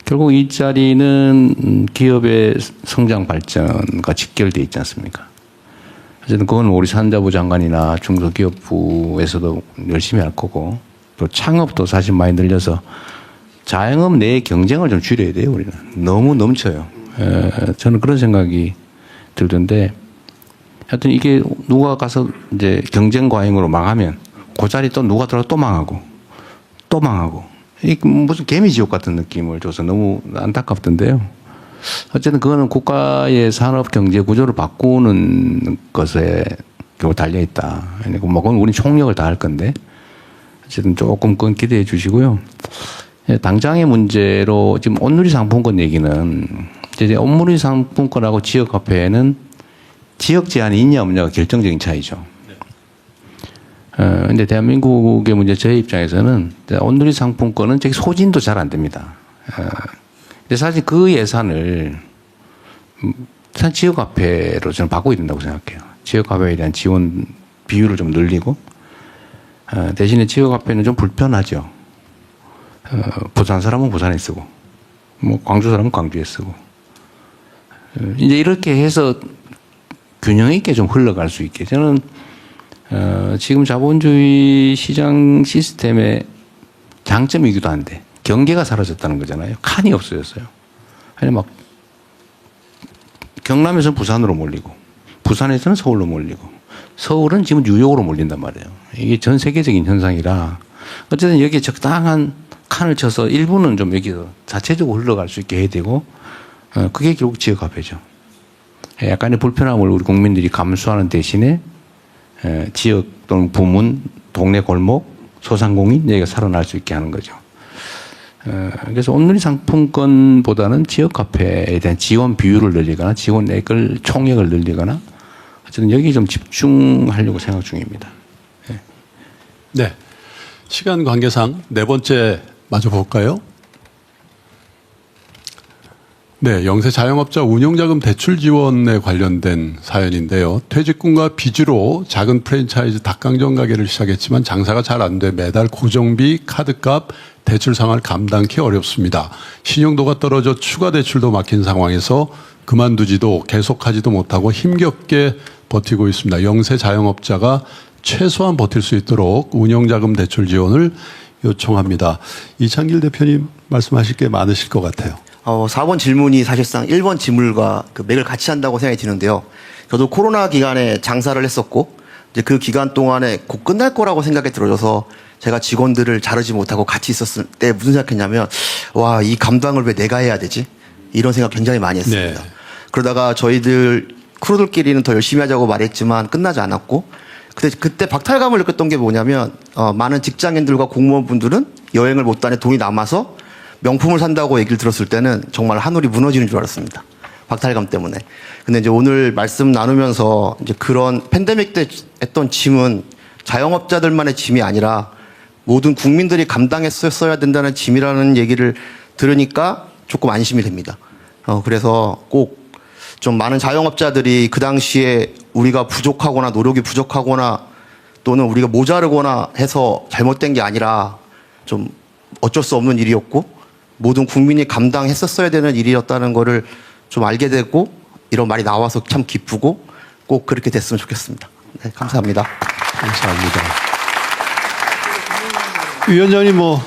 결국 일자리는 기업의 성장 발전과 직결되어 있지 않습니까? 어쨌든 그건 우리 산자부 장관이나 중소기업부에서도 열심히 할 거고, 또 창업도 사실 많이 늘려서 자영업 내의 경쟁을 좀 줄여야 돼요. 우리는 너무 넘쳐요. 저는 그런 생각이 들던데, 하여튼 이게 누가 가서 이제 경쟁 과잉으로 망하면 그 자리 또 누가 들어 또 망하고 이 무슨 개미지옥 같은 느낌을 줘서 너무 안타깝던데요. 어쨌든 그거는 국가의 산업 경제 구조를 바꾸는 것에 결국 달려 있다. 뭐 그건 우리 총력을 다할 건데 어쨌든 조금 그건 기대해 주시고요. 당장의 문제로 지금 온누리 상품권 얘기는 이제 온누리 상품권하고 지역화폐는 지역 제한이 있냐 없냐가 결정적인 차이죠. 근데 대한민국의 문제 제 입장에서는 온누리 상품권은 저기 소진도 잘 안 됩니다. 근데 사실 그 예산을 지역화폐로 저는 바꿔야 된다고 생각해요. 지역화폐에 대한 지원 비율을 좀 늘리고 대신에 지역화폐는 좀 불편하죠. 부산 사람은 부산에 쓰고 뭐 광주 사람은 광주에 쓰고 이제 이렇게 해서 균형 있게 좀 흘러갈 수 있게 저는 지금 자본주의 시장 시스템의 장점이기도 한데 경계가 사라졌다는 거잖아요. 칸이 없어졌어요. 아니 막 경남에서는 부산으로 몰리고 부산에서는 서울로 몰리고 서울은 지금 뉴욕으로 몰린단 말이에요. 이게 전 세계적인 현상이라 어쨌든 여기에 적당한 칸을 쳐서 일부는 좀 여기서 자체적으로 흘러갈 수 있게 해야 되고 그게 결국 지역화폐죠. 약간의 불편함을 우리 국민들이 감수하는 대신에 지역 또는 부문, 동네 골목, 소상공인 여기가 살아날 수 있게 하는 거죠. 그래서 온누리 상품권보다는 지역화폐에 대한 지원 비율을 늘리거나 지원액을 총액을 늘리거나 어쨌든 여기 좀 집중하려고 생각 중입니다. 네. 시간 관계상 네 번째 마저 볼까요? 네, 영세 자영업자 운영자금 대출 지원에 관련된 사연인데요. 퇴직금과 빚으로 작은 프랜차이즈 닭강정 가게를 시작했지만 장사가 잘 안 돼 매달 고정비, 카드값, 대출 상환을 감당하기 어렵습니다. 신용도가 떨어져 추가 대출도 막힌 상황에서 그만두지도 계속하지도 못하고 힘겹게 버티고 있습니다. 영세 자영업자가 최소한 버틸 수 있도록 운영자금 대출 지원을 요청합니다. 이창길 대표님 말씀하실 게 많으실 것 같아요. 4번 질문이 사실상 1번 질문과 그 맥을 같이 한다고 생각이 드는데요. 저도 코로나 기간에 장사를 했었고 이제 그 기간 동안에 곧 끝날 거라고 생각이 들어져서 제가 직원들을 자르지 못하고 같이 있었을 때 무슨 생각했냐면 와, 이 감당을 왜 내가 해야 되지? 이런 생각 굉장히 많이 했습니다. 네. 그러다가 저희들 크루들끼리는 더 열심히 하자고 말했지만 끝나지 않았고 그때 박탈감을 느꼈던 게 뭐냐면 많은 직장인들과 공무원분들은 여행을 못 다니 돈이 남아서 명품을 산다고 얘기를 들었을 때는 정말 하늘이 무너지는 줄 알았습니다. 박탈감 때문에. 근데 이제 오늘 말씀 나누면서 이제 그런 팬데믹 때 했던 짐은 자영업자들만의 짐이 아니라 모든 국민들이 감당했어야 된다는 짐이라는 얘기를 들으니까 조금 안심이 됩니다. 그래서 꼭 좀 많은 자영업자들이 그 당시에 우리가 부족하거나 노력이 부족하거나 또는 우리가 모자르거나 해서 잘못된 게 아니라 좀 어쩔 수 없는 일이었고 모든 국민이 감당했었어야 되는 일이었다는 거를 좀 알게 되고 이런 말이 나와서 참 기쁘고 꼭 그렇게 됐으면 좋겠습니다. 네, 감사합니다. 감사합니다. 위원장님 뭐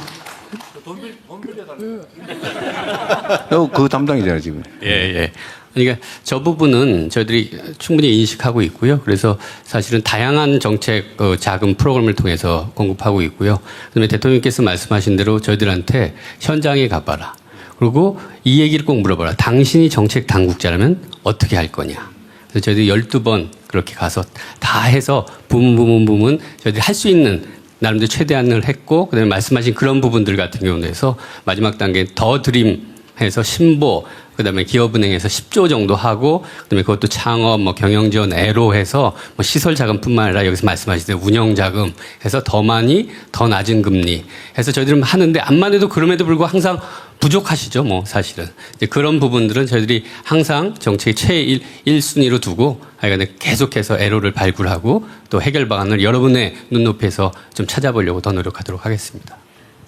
그 담당이잖아요 지금. 예. 그러니까 저 부분은 저희들이 충분히 인식하고 있고요. 그래서 사실은 다양한 정책 자금 프로그램을 통해서 공급하고 있고요. 그다음에 대통령께서 말씀하신 대로 저희들한테 현장에 가봐라. 그리고 이 얘기를 꼭 물어봐라. 당신이 정책 당국자라면 어떻게 할 거냐. 그래서 저희들이 12번 그렇게 가서 다 해서 부문 저희들이 할 수 있는 나름대로 최대한을 했고 그다음에 말씀하신 그런 부분들 같은 경우는 해서 마지막 단계 더 드림해서 신보 그다음에 기업은행에서 10조 정도 하고 그다음에 그것도 창업 뭐 경영지원 애로 해서 뭐 시설 자금뿐만 아니라 여기서 말씀하신 대로 운영 자금 해서 더 많이 더 낮은 금리 해서 저희들은 하는데 암만 해도 그럼에도 불구하고 항상 부족하시죠 뭐 사실은 이제 그런 부분들은 저희들이 항상 정책의 최 1순위로 두고 하여간 계속해서 애로를 발굴하고 또 해결 방안을 여러분의 눈높이에서 좀 찾아보려고 더 노력하도록 하겠습니다.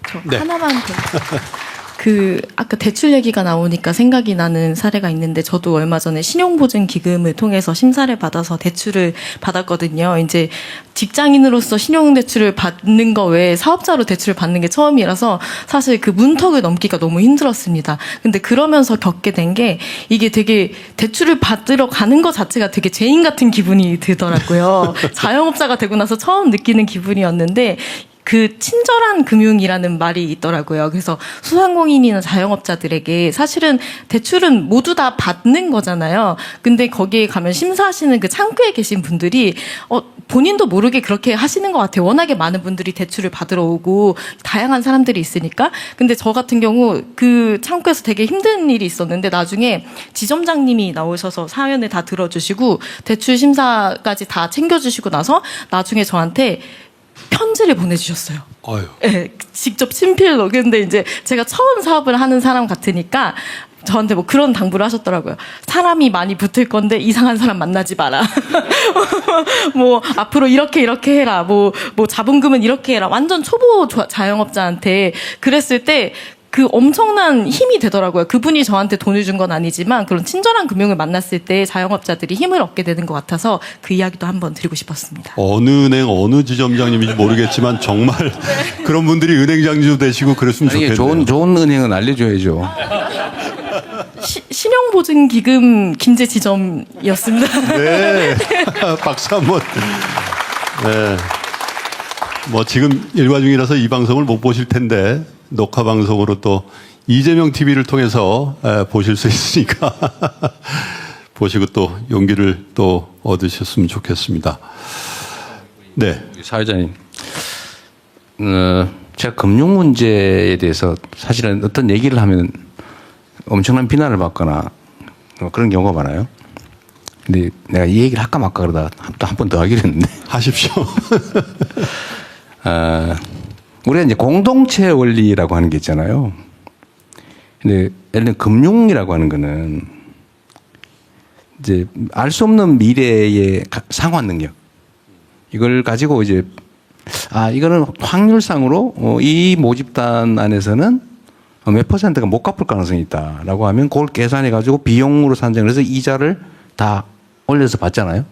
저 하나만 더. 아까 대출 얘기가 나오니까 생각이 나는 사례가 있는데 저도 얼마 전에 신용보증기금을 통해서 심사를 받아서 대출을 받았거든요. 이제 직장인으로서 신용대출을 받는 거 외에 사업자로 대출을 받는 게 처음이라서 사실 그 문턱을 넘기가 너무 힘들었습니다. 근데 그러면서 겪게 된 게 이게 되게 대출을 받으러 가는 것 자체가 되게 죄인 같은 기분이 들더라고요. 자영업자가 되고 나서 처음 느끼는 기분이었는데 그 친절한 금융이라는 말이 있더라고요. 그래서 소상공인이나 자영업자들에게 사실은 대출은 모두 다 받는 거잖아요. 근데 거기에 가면 심사하시는 그 창구에 계신 분들이 본인도 모르게 그렇게 하시는 것 같아요. 워낙에 많은 분들이 대출을 받으러 오고 다양한 사람들이 있으니까. 근데 저 같은 경우 그 창구에서 되게 힘든 일이 있었는데 나중에 지점장님이 나오셔서 사연을 다 들어주시고 대출 심사까지 다 챙겨주시고 나서 나중에 저한테 편지를 보내주셨어요. 네, 직접 친필로. 근데 이제 제가 처음 사업을 하는 사람 같으니까 저한테 뭐 그런 당부를 하셨더라고요. 사람이 많이 붙을 건데 이상한 사람 만나지 마라. 뭐 앞으로 이렇게 해라. 뭐 자본금은 이렇게 해라. 완전 초보 자영업자한테 그랬을 때 그 엄청난 힘이 되더라고요. 그분이 저한테 돈을 준 건 아니지만 그런 친절한 금융을 만났을 때 자영업자들이 힘을 얻게 되는 것 같아서 그 이야기도 한번 드리고 싶었습니다. 어느 은행 어느 지점장님인지 모르겠지만 정말 그런 분들이 은행장도 되시고 그랬으면 좋겠네요. 좋은 은행은 알려줘야죠. 신용보증기금 김제지점이었습니다. 네. 박수 한번. 네. 뭐 지금 일과 중이라서 이 방송을 못 보실 텐데 녹화 방송으로 또 이재명 TV를 통해서 보실 수 있으니까 보시고 또 용기를 또 얻으셨으면 좋겠습니다. 네. 사회자님, 제가 금융 문제에 대해서 사실은 어떤 얘기를 하면 엄청난 비난을 받거나 그런 경우가 많아요. 근데 내가 이 얘기를 할까 말까 그러다가 또 한 번 더 하기로 했는데. 하십시오. 우리가 이제 공동체 원리라고 하는 게 있잖아요. 근데 예를 들면 금융이라고 하는 거는 이제 알 수 없는 미래의 상환 능력. 이걸 가지고 이제 이거는 확률상으로 이 모집단 안에서는 몇 %가 못 갚을 가능성이 있다라고 하면 그걸 계산해 가지고 비용으로 산정을 해서 이자를 다 올려서 받잖아요.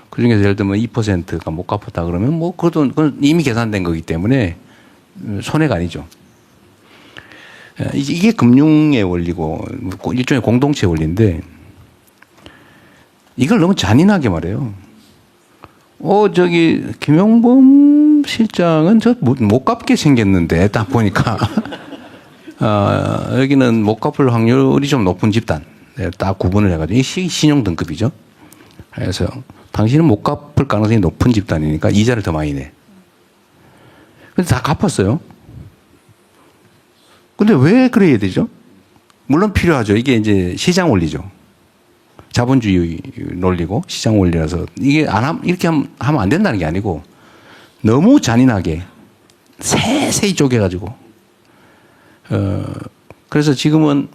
그 중에서 예를 들면 2%가 못 갚았다 그러면 뭐 그건 이미 계산된 거기 때문에 손해가 아니죠. 이게 금융의 원리고 일종의 공동체 원리인데 이걸 너무 잔인하게 말해요. 저기 김용범 실장은 저 못 갚게 생겼는데 딱 보니까 여기는 못 갚을 확률이 좀 높은 집단 딱 구분을 해가지고 이게 신용 등급이죠. 그래서 당신은 못 갚을 가능성이 높은 집단이니까 이자를 더 많이 내. 근데 다 갚았어요. 근데 왜 그래야 되죠? 물론 필요하죠. 이게 이제 시장 원리죠. 자본주의 논리고 시장 원리라서 이게 이렇게 하면 안 된다는 게 아니고 너무 잔인하게 세세히 쪼개가지고 그래서 지금은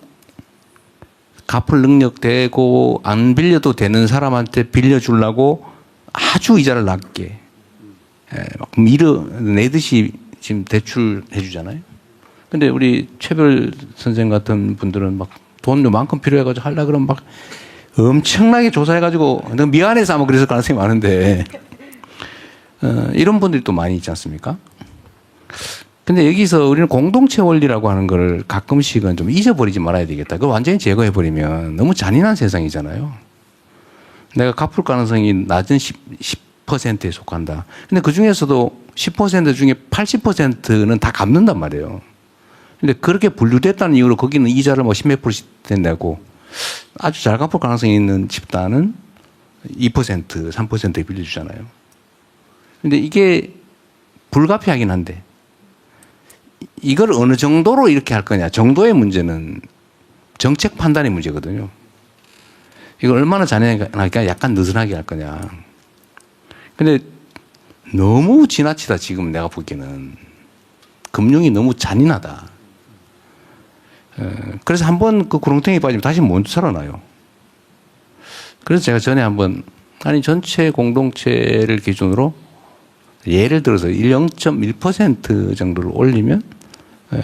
갚을 능력 되고 안 빌려도 되는 사람한테 빌려주려고 아주 이자를 낮게 막 밀어내듯이 지금 대출해 주잖아요. 근데 우리 최별 선생 같은 분들은 막 돈 요만큼 필요해가지고 하려고 그러면 막 엄청나게 조사해가지고 미안해서 아마 그랬을 가능성이 많은데 이런 분들이 또 많이 있지 않습니까? 근데 여기서 우리는 공동체 원리라고 하는 걸 가끔씩은 좀 잊어버리지 말아야 되겠다. 그걸 완전히 제거해버리면 너무 잔인한 세상이잖아요. 내가 갚을 가능성이 낮은 10%에 속한다. 근데 그 중에서도 10% 중에 80%는 다 갚는단 말이에요. 근데 그렇게 분류됐다는 이유로 거기는 이자를 뭐 10몇 %씩 된다고 아주 잘 갚을 가능성이 있는 집단은 2%, 3%에 빌려주잖아요. 근데 이게 불가피하긴 한데 이걸 어느 정도로 이렇게 할 거냐. 정도의 문제는 정책 판단의 문제거든요. 이걸 얼마나 잔인하게 할까 약간 느슨하게 할 거냐. 근데 너무 지나치다 지금 내가 보기에는. 금융이 너무 잔인하다. 그래서 한번 그 구렁텅이에 빠지면 다시 못 살아나요. 그래서 제가 전에 한번 전체 공동체를 기준으로 예를 들어서 0.1% 정도를 올리면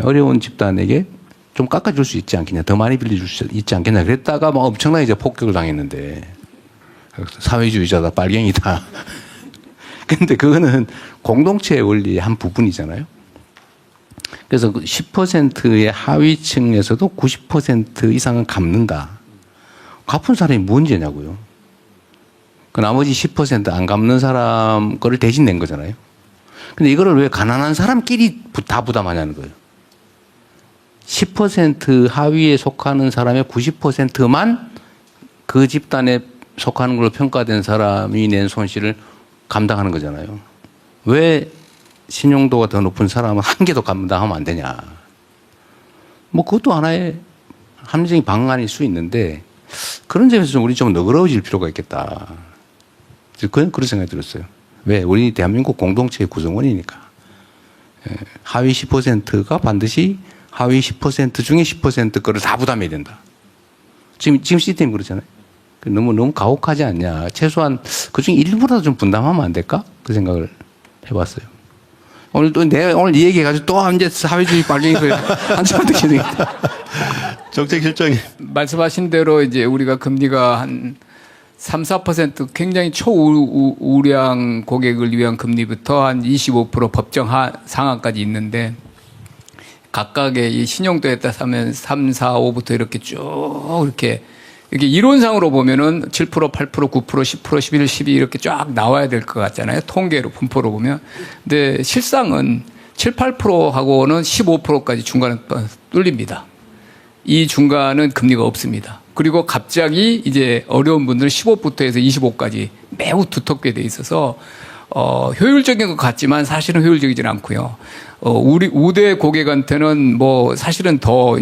어려운 집단에게 좀 깎아줄 수 있지 않겠냐, 더 많이 빌려줄 수 있지 않겠냐. 그랬다가 막 엄청나게 이제 폭격을 당했는데 사회주의자다, 빨갱이다. 근데 그거는 공동체의 원리의 한 부분이잖아요. 그래서 10%의 하위층에서도 90% 이상은 갚는다. 갚은 사람이 뭔지냐고요. 그 나머지 10% 안 갚는 사람 거를 대신 낸 거잖아요. 근데 이거를 왜 가난한 사람끼리 다 부담하냐는 거예요. 10% 하위에 속하는 사람의 90%만 그 집단에 속하는 걸로 평가된 사람이 낸 손실을 감당하는 거잖아요. 왜 신용도가 더 높은 사람은 한 개도 감당하면 안 되냐. 뭐 그것도 하나의 합리적인 방안일 수 있는데 그런 점에서 좀 우리 좀 너그러워질 필요가 있겠다. 그런 생각이 들었어요. 왜? 우리 대한민국 공동체의 구성원이니까. 하위 10%가 반드시 하위 10% 중에 10% 거를 다 부담해야 된다. 지금 시스템이 그렇잖아요. 너무 가혹하지 않냐. 최소한 그 중에 일부라도 좀 분담하면 안 될까? 그 생각을 해봤어요. 오늘 또 내가 오늘 이 얘기해가지고 또 이제 사회주의 빨갱이들 한참 어떻게 되겠다. 정책실장님. 말씀하신 대로 이제 우리가 금리가 한 3, 4% 굉장히 초우량 고객을 위한 금리부터 한 25% 법정 상한까지 있는데 각각의 이 신용도에 따라서 3, 4, 5부터 이렇게 쭉 이렇게 이론상으로 보면은 7%, 8%, 9%, 10%, 11, 12 이렇게 쫙 나와야 될 것 같잖아요. 통계로, 분포로 보면. 근데 실상은 7, 8%하고는 15%까지 중간에 뚫립니다. 이 중간은 금리가 없습니다. 그리고 갑자기 이제 어려운 분들은 15부터 해서 25까지 매우 두텁게 돼 있어서 효율적인 것 같지만 사실은 효율적이진 않고요. 우리 우대 고객한테는 뭐 사실은 더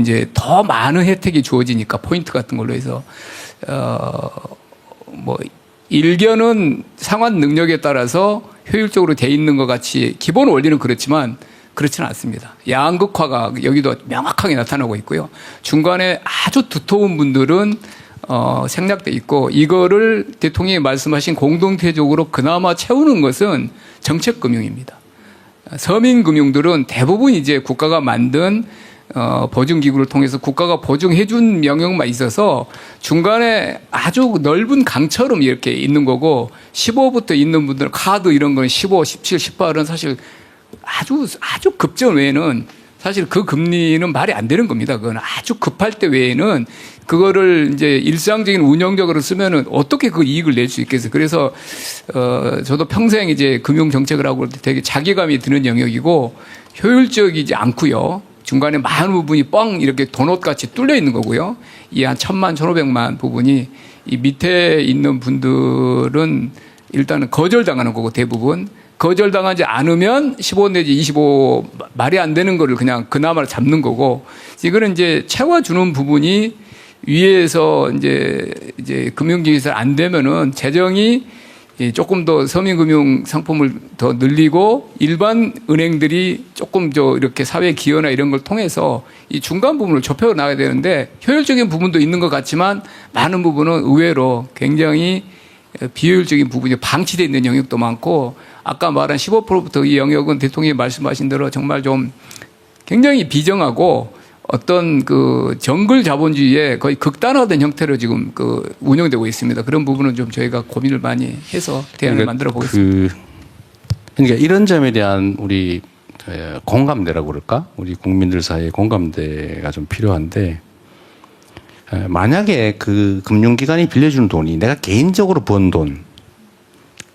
많은 혜택이 주어지니까 포인트 같은 걸로 해서 뭐 일견은 상환 능력에 따라서 효율적으로 돼 있는 것 같이 기본 원리는 그렇지만 그렇지는 않습니다. 양극화가 여기도 명확하게 나타나고 있고요. 중간에 아주 두터운 분들은 생략돼 있고 이거를 대통령이 말씀하신 공동체적으로 그나마 채우는 것은 정책금융입니다. 서민금융들은 대부분 이제 국가가 만든 보증기구를 통해서 국가가 보증해준 영역만 있어서 중간에 아주 넓은 강처럼 이렇게 있는 거고 15부터 있는 분들 카드 이런 건 15, 17, 18은 사실 아주 급전 외에는 사실 그 금리는 말이 안 되는 겁니다. 그건 아주 급할 때 외에는 그거를 이제 일상적인 운영적으로 쓰면은 어떻게 그 이익을 낼 수 있겠어요. 그래서 저도 평생 이제 금융 정책을 하고 되게 자괴감이 드는 영역이고 효율적이지 않고요. 중간에 많은 부분이 뻥 이렇게 도넛같이 뚫려 있는 거고요. 이 한 1,000만, 1,500만 부분이 이 밑에 있는 분들은 일단은 거절당하는 거고 대부분. 거절당하지 않으면 15 내지 25 말이 안 되는 거를 그냥 그나마 잡는 거고 이거는 이제 채워주는 부분이 위에서 이제 금융기기에서 안 되면은 재정이 조금 더 서민금융 상품을 더 늘리고 일반 은행들이 조금 이렇게 사회 기여나 이런 걸 통해서 이 중간 부분을 좁혀 나가야 되는데 효율적인 부분도 있는 것 같지만 많은 부분은 의외로 굉장히 비효율적인 부분이 방치되어 있는 영역도 많고 아까 말한 15%부터 이 영역은 대통령이 말씀하신 대로 정말 좀 굉장히 비정하고 어떤 그 정글 자본주의의 거의 극단화된 형태로 지금 운영되고 있습니다. 그런 부분은 좀 저희가 고민을 많이 해서 대안을 만들어 보겠습니다. 그러니까 이런 점에 대한 우리 공감대라고 그럴까? 우리 국민들 사이에 공감대가 좀 필요한데 만약에 그 금융기관이 빌려주는 돈이 내가 개인적으로 번 돈,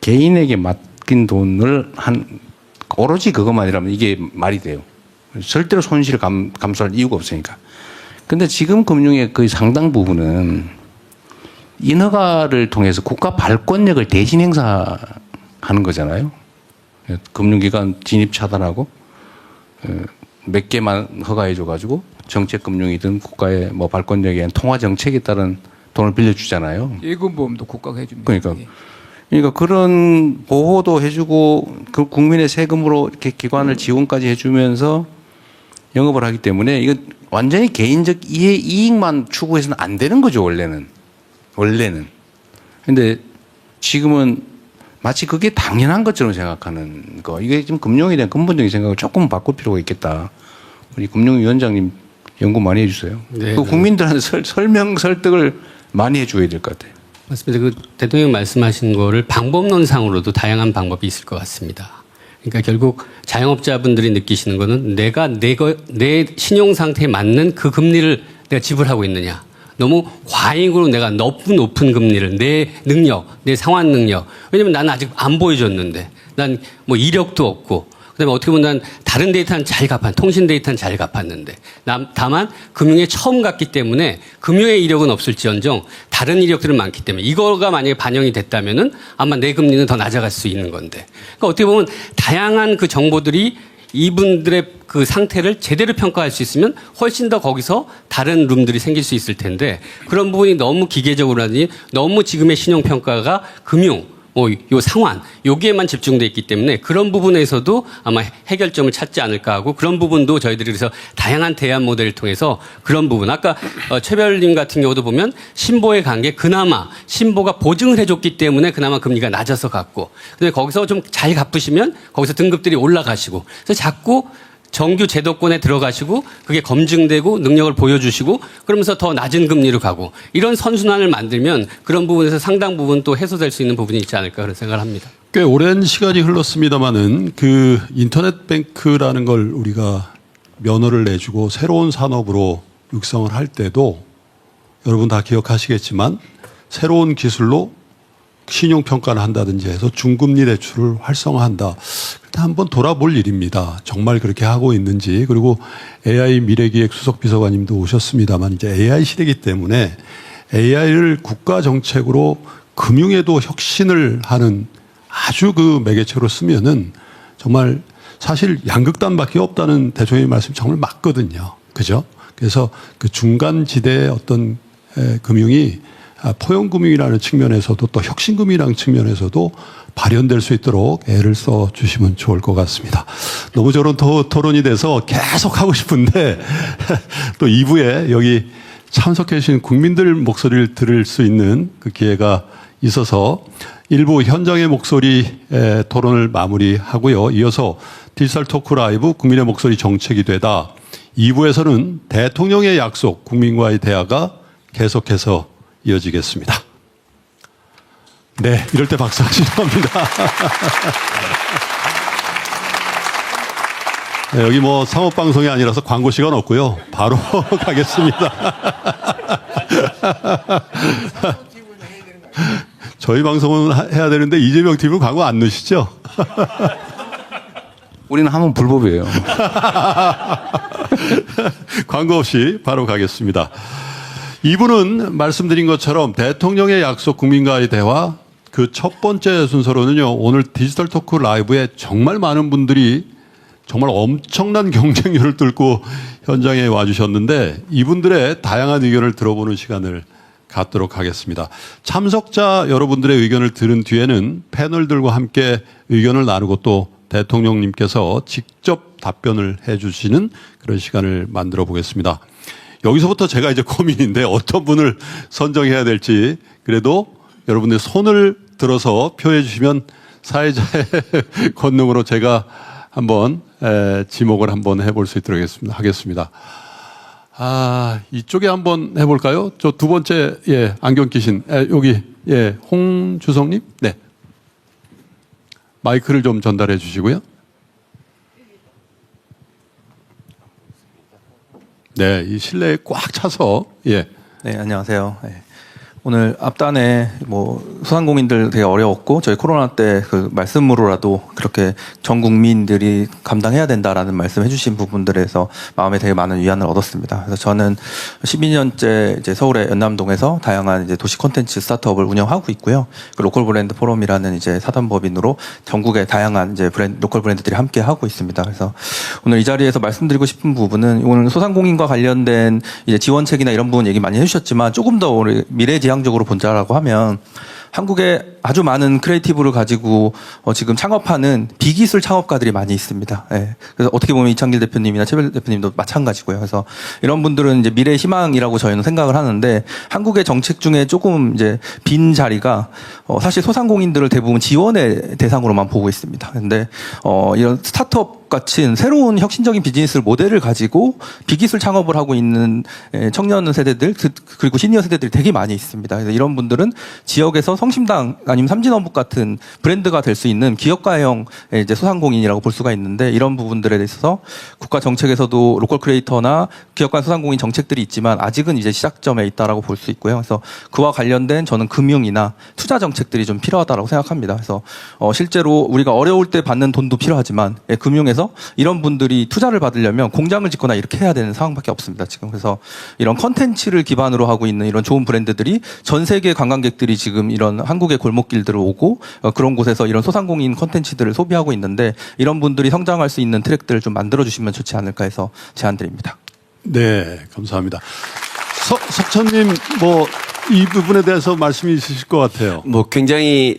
개인에게 맡긴 돈을 오로지 그것만이라면 이게 말이 돼요. 절대로 손실을 감수할 이유가 없으니까. 근데 지금 금융의 거의 상당 부분은 인허가를 통해서 국가 발권력을 대신 행사하는 거잖아요. 금융기관 진입 차단하고 몇 개만 허가해줘가지고 정책금융이든 국가의 뭐 발권력에 의한 통화정책에 따른 돈을 빌려주잖아요. 예금보험도 국가가 해줍니다. 그러니까 그런 보호도 해주고 그 국민의 세금으로 이렇게 기관을 지원까지 해주면서 영업을 하기 때문에 이건 완전히 개인적 이익만 추구해서는 안 되는 거죠, 원래는. 근데 지금은 마치 그게 당연한 것처럼 생각하는 거. 이게 지금 금융에 대한 근본적인 생각을 조금 바꿀 필요가 있겠다. 우리 금융위원장님 연구 많이 해주세요. 네, 그 국민들한테 설명, 설득을 많이 해줘야 될 것 같아요. 맞습니다. 그 대통령 말씀하신 거를 방법론상으로도 다양한 방법이 있을 것 같습니다. 그러니까 결국 자영업자분들이 느끼시는 거는 내가 내 신용 상태에 맞는 그 금리를 내가 지불하고 있느냐. 너무 과잉으로 내가 너무 높은 금리를 내 능력, 내 상환 능력. 왜냐면 나는 아직 안 보여줬는데 난 뭐 이력도 없고 그다음에 어떻게 보면 다른 데이터는 통신 데이터는 잘 갚았는데 다만 금융에 처음 갔기 때문에 금융의 이력은 없을지언정 다른 이력들은 많기 때문에 이거가 만약에 반영이 됐다면은 아마 내 금리는 더 낮아갈 수 있는 건데. 그러니까 어떻게 보면 다양한 그 정보들이 이분들의 그 상태를 제대로 평가할 수 있으면 훨씬 더 거기서 다른 룸들이 생길 수 있을 텐데 그런 부분이 너무 기계적으로라든지 너무 지금의 신용평가가 금융, 요 상환, 여기에만 집중돼 있기 때문에 그런 부분에서도 아마 해결점을 찾지 않을까 하고 그런 부분도 저희들이 그래서 다양한 대안 모델을 통해서 그런 부분. 아까 최별님 같은 경우도 보면 신보에 간 게 그나마 신보가 보증을 해줬기 때문에 그나마 금리가 낮아서 갔고 근데 거기서 좀 잘 갚으시면 거기서 등급들이 올라가시고 그래서 자꾸 정규 제도권에 들어가시고 그게 검증되고 능력을 보여주시고 그러면서 더 낮은 금리로 가고 이런 선순환을 만들면 그런 부분에서 상당 부분 또 해소될 수 있는 부분이 있지 않을까 그런 생각을 합니다. 꽤 오랜 시간이 흘렀습니다마는 그 인터넷 뱅크라는 걸 우리가 면허를 내주고 새로운 산업으로 육성을 할 때도 여러분 다 기억하시겠지만 새로운 기술로 신용평가를 한다든지 해서 중금리 대출을 활성화한다. 일단 한번 돌아볼 일입니다. 정말 그렇게 하고 있는지. 그리고 AI 미래기획 수석비서관님도 오셨습니다만 이제 AI 시대이기 때문에 AI를 국가 정책으로 금융에도 혁신을 하는 아주 그 매개체로 쓰면은 정말 사실 양극단밖에 없다는 대통령의 말씀이 정말 맞거든요. 그죠? 그래서 그 중간 지대의 어떤 금융이 포용금융이라는 측면에서도 또 혁신금융이라는 측면에서도 발현될 수 있도록 애를 써 주시면 좋을 것 같습니다. 너무 저런 토론이 돼서 계속 하고 싶은데 또 2부에 여기 참석해 주신 국민들 목소리를 들을 수 있는 그 기회가 있어서 일부 현장의 목소리 토론을 마무리하고요. 이어서 디지털 토크 라이브 국민의 목소리 정책이 되다 2부에서는 대통령의 약속 국민과의 대화가 계속해서 이어지겠습니다. 네, 이럴 때 박수 하시면 합니다. 네, 여기 뭐 상업방송이 아니라서 광고 시간 없고요. 바로 가겠습니다. 저희 방송은 해야 되는데 이재명 TV는 광고 안 넣으시죠? 우리는 하면 불법이에요. 광고 없이 바로 가겠습니다. 이분은 말씀드린 것처럼 대통령의 약속 국민과의 대화 그 첫 번째 순서로는요. 오늘 디지털 토크 라이브에 정말 많은 분들이 정말 엄청난 경쟁률을 뚫고 현장에 와주셨는데 이분들의 다양한 의견을 들어보는 시간을 갖도록 하겠습니다. 참석자 여러분들의 의견을 들은 뒤에는 패널들과 함께 의견을 나누고 또 대통령님께서 직접 답변을 해주시는 그런 시간을 만들어 보겠습니다. 여기서부터 제가 이제 고민인데 어떤 분을 선정해야 될지 그래도 여러분들 손을 들어서 표해 주시면 사회자의 권능으로 제가 한번 지목을 한번 해볼 수 있도록 하겠습니다. 이쪽에 한번 해볼까요? 저 두 번째 안경 끼신 여기 홍주성님 네 마이크를 좀 전달해 주시고요. 네, 이 실내에 꽉 차서 네, 안녕하세요. 네. 오늘 앞단에 소상공인들 되게 어려웠고 저희 코로나 때 그 말씀으로라도 그렇게 전 국민들이 감당해야 된다라는 말씀해 주신 부분들에서 마음에 되게 많은 위안을 얻었습니다. 그래서 저는 12년째 이제 서울의 연남동에서 다양한 이제 도시 콘텐츠 스타트업을 운영하고 있고요. 그 로컬 브랜드 포럼이라는 이제 사단법인으로 전국의 다양한 이제 로컬 브랜드들이 함께 하고 있습니다. 그래서 오늘 이 자리에서 말씀드리고 싶은 부분은 오늘 소상공인과 관련된 이제 지원책이나 이런 부분 얘기 많이 해주셨지만 조금 더 우리 미래지향적으로 본다라고 하면 한국에 아주 많은 크리에이티브를 가지고 지금 창업하는 비기술 창업가들이 많이 있습니다. 예. 그래서 어떻게 보면 이창길 대표님이나 최별 대표님도 마찬가지고요. 그래서 이런 분들은 이제 미래의 희망이라고 저희는 생각을 하는데 한국의 정책 중에 조금 이제 빈 자리가 사실 소상공인들을 대부분 지원의 대상으로만 보고 있습니다. 근데 이런 스타트업 같은 새로운 혁신적인 비즈니스 모델을 가지고 비기술 창업을 하고 있는 청년 세대들 그리고 시니어 세대들이 되게 많이 있습니다. 그래서 이런 분들은 지역에서 성심당 아니면 삼진어묵 같은 브랜드가 될 수 있는 기업가형 이제 소상공인이라고 볼 수가 있는데 이런 부분들에 대해서 국가 정책에서도 로컬 크리에이터나 기업가 소상공인 정책들이 있지만 아직은 이제 시작점에 있다라고 볼 수 있고요. 그래서 그와 관련된 저는 금융이나 투자 정책들이 좀 필요하다라고 생각합니다. 그래서 실제로 우리가 어려울 때 받는 돈도 필요하지만 금융에서 이런 분들이 투자를 받으려면 공장을 짓거나 이렇게 해야 되는 상황밖에 없습니다. 지금 그래서 이런 컨텐츠를 기반으로 하고 있는 이런 좋은 브랜드들이 전 세계 관광객들이 지금 이런 한국의 골목길들을 오고 그런 곳에서 이런 소상공인 컨텐츠들을 소비하고 있는데 이런 분들이 성장할 수 있는 트랙들을 좀 만들어 주시면 좋지 않을까 해서 제안드립니다. 네, 감사합니다. 석천님, 이 부분에 대해서 말씀이 있으실 것 같아요. 굉장히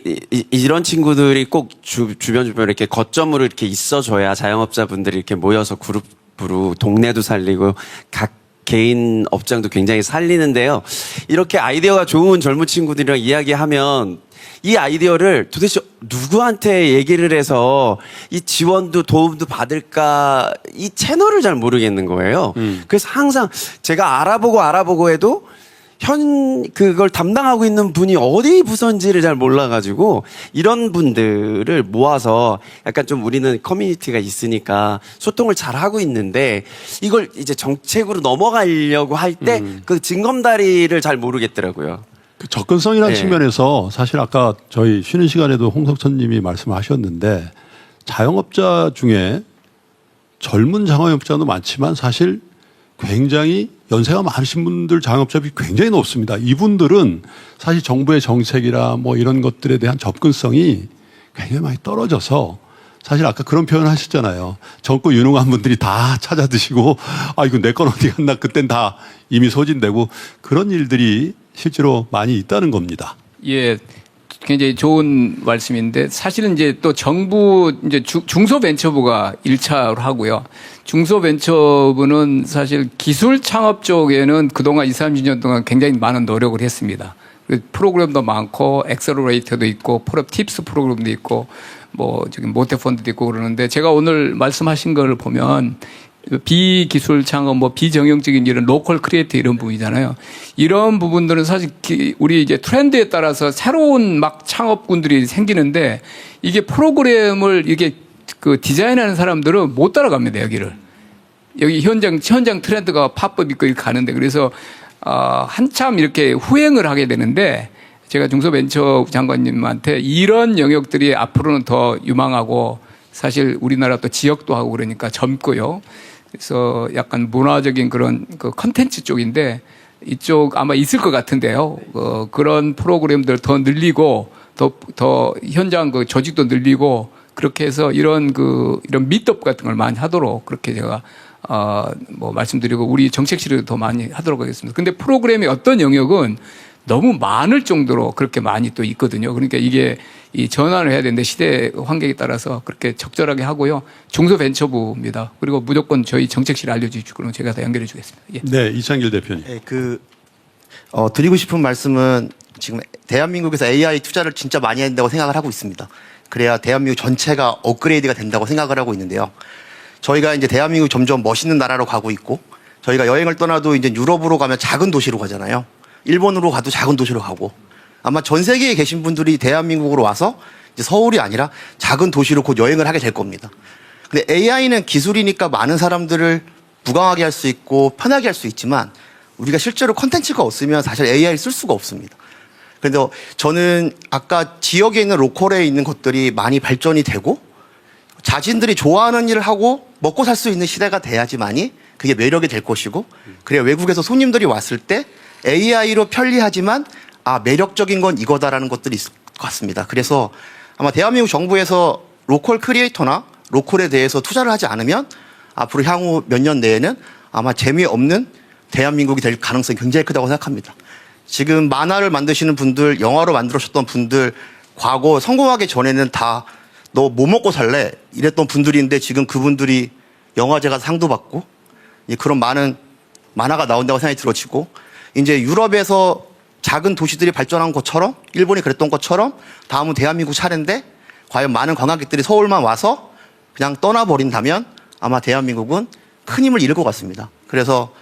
이런 친구들이 꼭 주변 이렇게 거점으로 이렇게 있어줘야 자영업자분들이 이렇게 모여서 그룹으로 동네도 살리고 각 개인 업장도 굉장히 살리는데요. 이렇게 아이디어가 좋은 젊은 친구들이랑 이야기하면 이 아이디어를 도대체 누구한테 얘기를 해서 이 지원도 도움도 받을까 이 채널을 잘 모르겠는 거예요. 그래서 항상 제가 알아보고 해도 그걸 담당하고 있는 분이 어디 부서인지를 잘 몰라가지고 이런 분들을 모아서 약간 좀 우리는 커뮤니티가 있으니까 소통을 잘 하고 있는데 이걸 이제 정책으로 넘어가려고 할 때 그 징검다리를 잘 모르겠더라고요. 그 접근성이라는 네. 측면에서 사실 아까 저희 쉬는 시간에도 홍석천 님이 말씀하셨는데 자영업자 중에 젊은 자영업자도 많지만 사실 굉장히 연세가 많으신 분들 자영업자비 굉장히 높습니다. 이분들은 사실 정부의 정책이나 이런 것들에 대한 접근성이 굉장히 많이 떨어져서 사실 아까 그런 표현 하셨잖아요. 젊고 유능한 분들이 다 찾아 드시고 이거 내 건 어디 갔나 그땐 다 이미 소진되고 그런 일들이 실제로 많이 있다는 겁니다. 예. 굉장히 좋은 말씀인데 사실은 이제 또 정부 이제 중소벤처부가 1차로 하고요. 중소벤처부는 사실 기술 창업 쪽에는 그동안 30년 동안 굉장히 많은 노력을 했습니다. 프로그램도 많고 엑셀러레이터도 있고 팁스 프로그램도 있고 저기 모태펀드도 있고 그러는데 제가 오늘 말씀하신 걸 보면 비기술 창업, 비정형적인 이런 로컬 크리에이터 이런 부분이잖아요. 이런 부분들은 사실 우리 이제 트렌드에 따라서 새로운 창업군들이 생기는데 이게 프로그램을 디자인하는 사람들은 못 따라갑니다, 여기를. 여기 현장 트렌드가 팝업 있고 이렇게 가는데 그래서, 한참 이렇게 후행을 하게 되는데 제가 중소벤처 장관님한테 이런 영역들이 앞으로는 더 유망하고 사실 우리나라 또 지역도 하고 그러니까 젊고요. 그래서 약간 문화적인 그런 컨텐츠 쪽인데 이쪽 아마 있을 것 같은데요. 그런 프로그램들 더 늘리고 더 현장 조직도 늘리고 그렇게 해서 이런 미트업 같은 걸 많이 하도록 그렇게 제가 말씀드리고 우리 정책실에도 더 많이 하도록 하겠습니다. 근데 프로그램의 어떤 영역은 너무 많을 정도로 그렇게 많이 또 있거든요. 그러니까 이게 이 전환을 해야 되는데 시대 환경에 따라서 그렇게 적절하게 하고요. 중소벤처부입니다. 그리고 무조건 저희 정책실에 알려주시고 그럼 제가 다 연결해 주겠습니다. 예. 네, 이창길 대표님. 네, 드리고 싶은 말씀은 지금 대한민국에서 AI 투자를 진짜 많이 해야 된다고 생각을 하고 있습니다. 그래야 대한민국 전체가 업그레이드가 된다고 생각을 하고 있는데요. 저희가 이제 대한민국이 점점 멋있는 나라로 가고 있고 저희가 여행을 떠나도 이제 유럽으로 가면 작은 도시로 가잖아요. 일본으로 가도 작은 도시로 가고 아마 전 세계에 계신 분들이 대한민국으로 와서 이제 서울이 아니라 작은 도시로 곧 여행을 하게 될 겁니다. 근데 AI는 기술이니까 많은 사람들을 무감하게 할 수 있고 편하게 할 수 있지만 우리가 실제로 콘텐츠가 없으면 사실 AI를 쓸 수가 없습니다. 그런데 저는 아까 지역에 있는 로컬에 있는 것들이 많이 발전이 되고 자신들이 좋아하는 일을 하고 먹고 살 수 있는 시대가 돼야지만이 그게 매력이 될 것이고 그래야 외국에서 손님들이 왔을 때 AI로 편리하지만 매력적인 건 이거다라는 것들이 있을 것 같습니다. 그래서 아마 대한민국 정부에서 로컬 크리에이터나 로컬에 대해서 투자를 하지 않으면 앞으로 향후 몇 년 내에는 아마 재미없는 대한민국이 될 가능성이 굉장히 크다고 생각합니다. 지금 만화를 만드시는 분들, 영화로 만들어주셨던 분들 과거 성공하기 전에는 다 너 뭐 먹고 살래? 이랬던 분들인데 지금 그분들이 영화제가 상도 받고 그런 많은 만화가 나온다고 생각이 들어지고 이제 유럽에서 작은 도시들이 발전한 것처럼 일본이 그랬던 것처럼 다음은 대한민국 차례인데 과연 많은 관광객들이 서울만 와서 그냥 떠나버린다면 아마 대한민국은 큰 힘을 잃을 것 같습니다. 그래서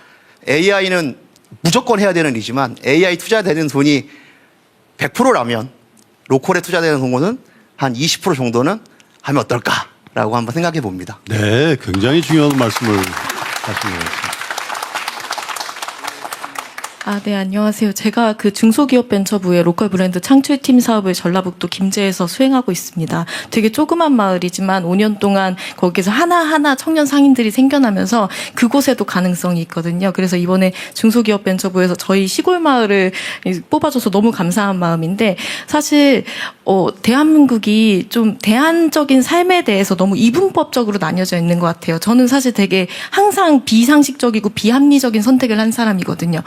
AI는 무조건 해야 되는 일이지만 AI 투자되는 돈이 100%라면 로컬에 투자되는 돈은 한 20% 정도는 하면 어떨까라고 한번 생각해 봅니다. 네, 굉장히 중요한 말씀을 하신 것 같습니다. 네, 안녕하세요. 제가 그 중소기업벤처부의 로컬 브랜드 창출팀 사업을 전라북도 김제에서 수행하고 있습니다. 되게 조그만 마을이지만 5년 동안 거기서 하나하나 청년 상인들이 생겨나면서 그곳에도 가능성이 있거든요. 그래서 이번에 중소기업벤처부에서 저희 시골 마을을 뽑아줘서 너무 감사한 마음인데 사실 대한민국이 좀 대안적인 삶에 대해서 너무 이분법적으로 나뉘어져 있는 것 같아요. 저는 사실 되게 항상 비상식적이고 비합리적인 선택을 한 사람이거든요.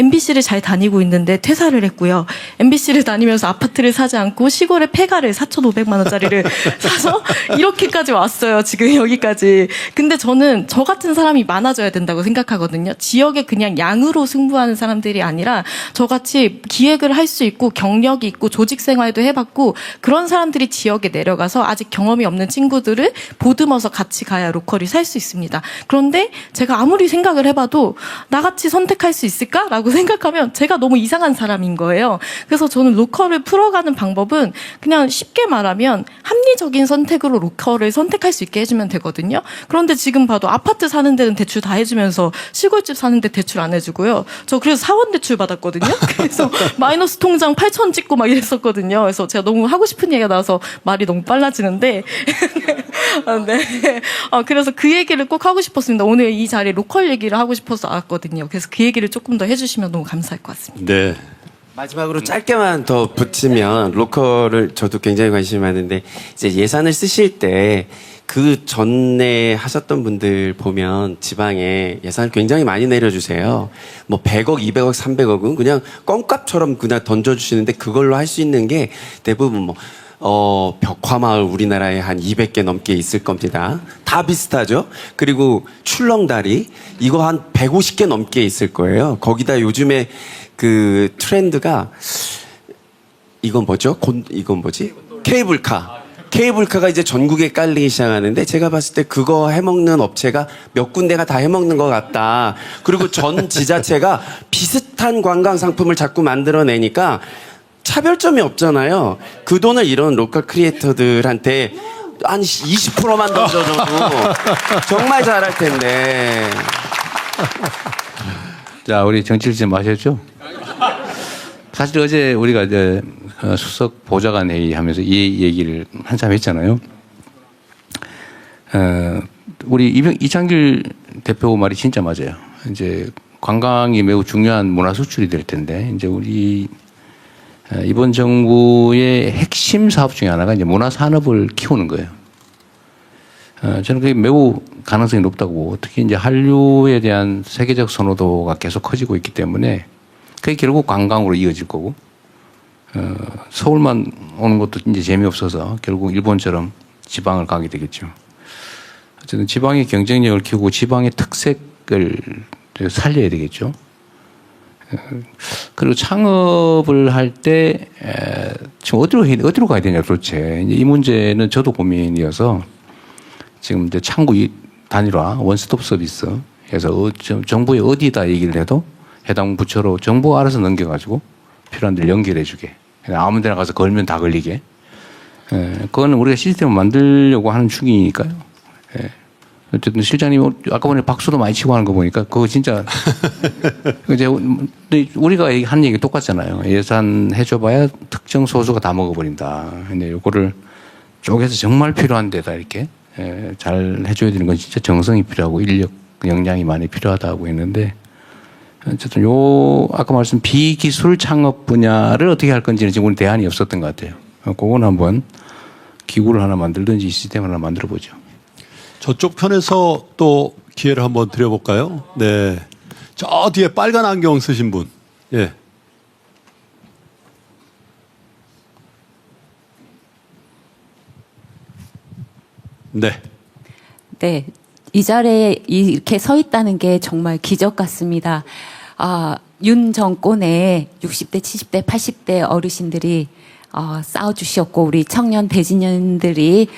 MBC를 잘 다니고 있는데 퇴사를 했고요. MBC를 다니면서 아파트를 사지 않고 시골에 폐가를 4,500만 원짜리를 사서 이렇게까지 왔어요. 지금 여기까지. 근데 저는 저 같은 사람이 많아져야 된다고 생각하거든요. 지역에 그냥 양으로 승부하는 사람들이 아니라 저같이 기획을 할 수 있고 경력이 있고 조직 생활도 해봤고 그런 사람들이 지역에 내려가서 아직 경험이 없는 친구들을 보듬어서 같이 가야 로컬이 살 수 있습니다. 그런데 제가 아무리 생각을 해봐도 나같이 선택할 수 있을까라고 생각하면 제가 너무 이상한 사람인 거예요. 그래서 저는 로컬을 풀어가는 방법은 그냥 쉽게 말하면 합리적인 선택으로 로컬을 선택할 수 있게 해주면 되거든요. 그런데 지금 봐도 아파트 사는 데는 대출 다 해주면서 시골집 사는 데 대출 안 해주고요. 저 그래서 사원 대출 받았거든요. 그래서 마이너스 통장 8,000 찍고 막 이랬었거든요. 그래서 제가 너무 하고 싶은 얘기가 나와서 말이 너무 빨라지는데 네. 그래서 그 얘기를 꼭 하고 싶었습니다. 오늘 이 자리에 로컬 얘기를 하고 싶어서 왔거든요. 그래서 그 얘기를 조금 더 해주시면 너무 감사할 것 같습니다. 네. 마지막으로 짧게만 더 붙이면 로컬을 저도 굉장히 관심이 많은데 이제 예산을 쓰실 때 그 전에 하셨던 분들 보면 지방에 예산을 굉장히 많이 내려주세요. 뭐 100억, 200억, 300억은 그냥 껌값처럼 그냥 던져주시는데 그걸로 할 수 있는 게 대부분 벽화마을 우리나라에 한 200개 넘게 있을 겁니다. 다 비슷하죠? 그리고 출렁다리, 이거 한 150개 넘게 있을 거예요. 거기다 요즘에 그 트렌드가, 이건 뭐죠? 이건 뭐지? 케이블카. 케이블카가 이제 전국에 깔리기 시작하는데 제가 봤을 때 그거 해먹는 업체가 몇 군데가 다 해먹는 것 같다. 그리고 전 지자체가 비슷한 관광 상품을 자꾸 만들어내니까 차별점이 없잖아요. 그 돈을 이런 로컬 크리에이터들한테 한 20%만 던져줘도 정말 잘할 텐데. 자, 우리 정치를 좀 마셨죠? 사실 어제 우리가 이제 수석 보좌관 회의 하면서 이 얘기를 한참 했잖아요. 우리 이창길 대표 말이 진짜 맞아요. 이제 관광이 매우 중요한 문화 수출이 될 텐데, 이제 우리 이번 정부의 핵심 사업 중에 하나가 이제 문화 산업을 키우는 거예요. 저는 그게 매우 가능성이 높다고 보고, 특히 이제 한류에 대한 세계적 선호도가 계속 커지고 있기 때문에 그게 결국 관광으로 이어질 거고, 서울만 오는 것도 이제 재미없어서 결국 일본처럼 지방을 가게 되겠죠. 어쨌든 지방의 경쟁력을 키우고 지방의 특색을 살려야 되겠죠. 그리고 창업을 할 때 지금 어디로 가야 되냐 도대체. 이 문제는 저도 고민이어서 지금 이제 창구 단일화 원스톱 서비스에서 정부에 어디다 얘기를 해도 해당 부처로 정부가 알아서 넘겨가지고 필요한 데를 연결해주게. 아무 데나 가서 걸면 다 걸리게. 그거는 우리가 시스템을 만들려고 하는 중이니까요. 어쨌든 실장님 아까 보니 박수도 많이 치고 하는 거 보니까 그거 진짜 이제 우리가 한 얘기 똑같잖아요. 예산 해줘봐야 특정 소수가 다 먹어버린다. 근데 요거를 쪼개서 정말 필요한 데다 이렇게 잘 해줘야 되는 건 진짜 정성이 필요하고 인력 역량이 많이 필요하다고 했는데, 어쨌든 아까 말씀 비기술 창업 분야를 어떻게 할 건지는 지금 우리 대안이 없었던 것 같아요. 그건 한번 기구를 하나 만들든지 시스템을 하나 만들어 보죠. 저쪽 편에서 또 기회를 한번 드려볼까요? 네. 저 뒤에 빨간 안경 쓰신 분. 예. 네. 네. 이 자리에 이렇게 서 있다는 게 정말 기적 같습니다. 윤 정권에 60대, 70대, 80대 어르신들이 싸워주셨고, 우리 청년 대진년들이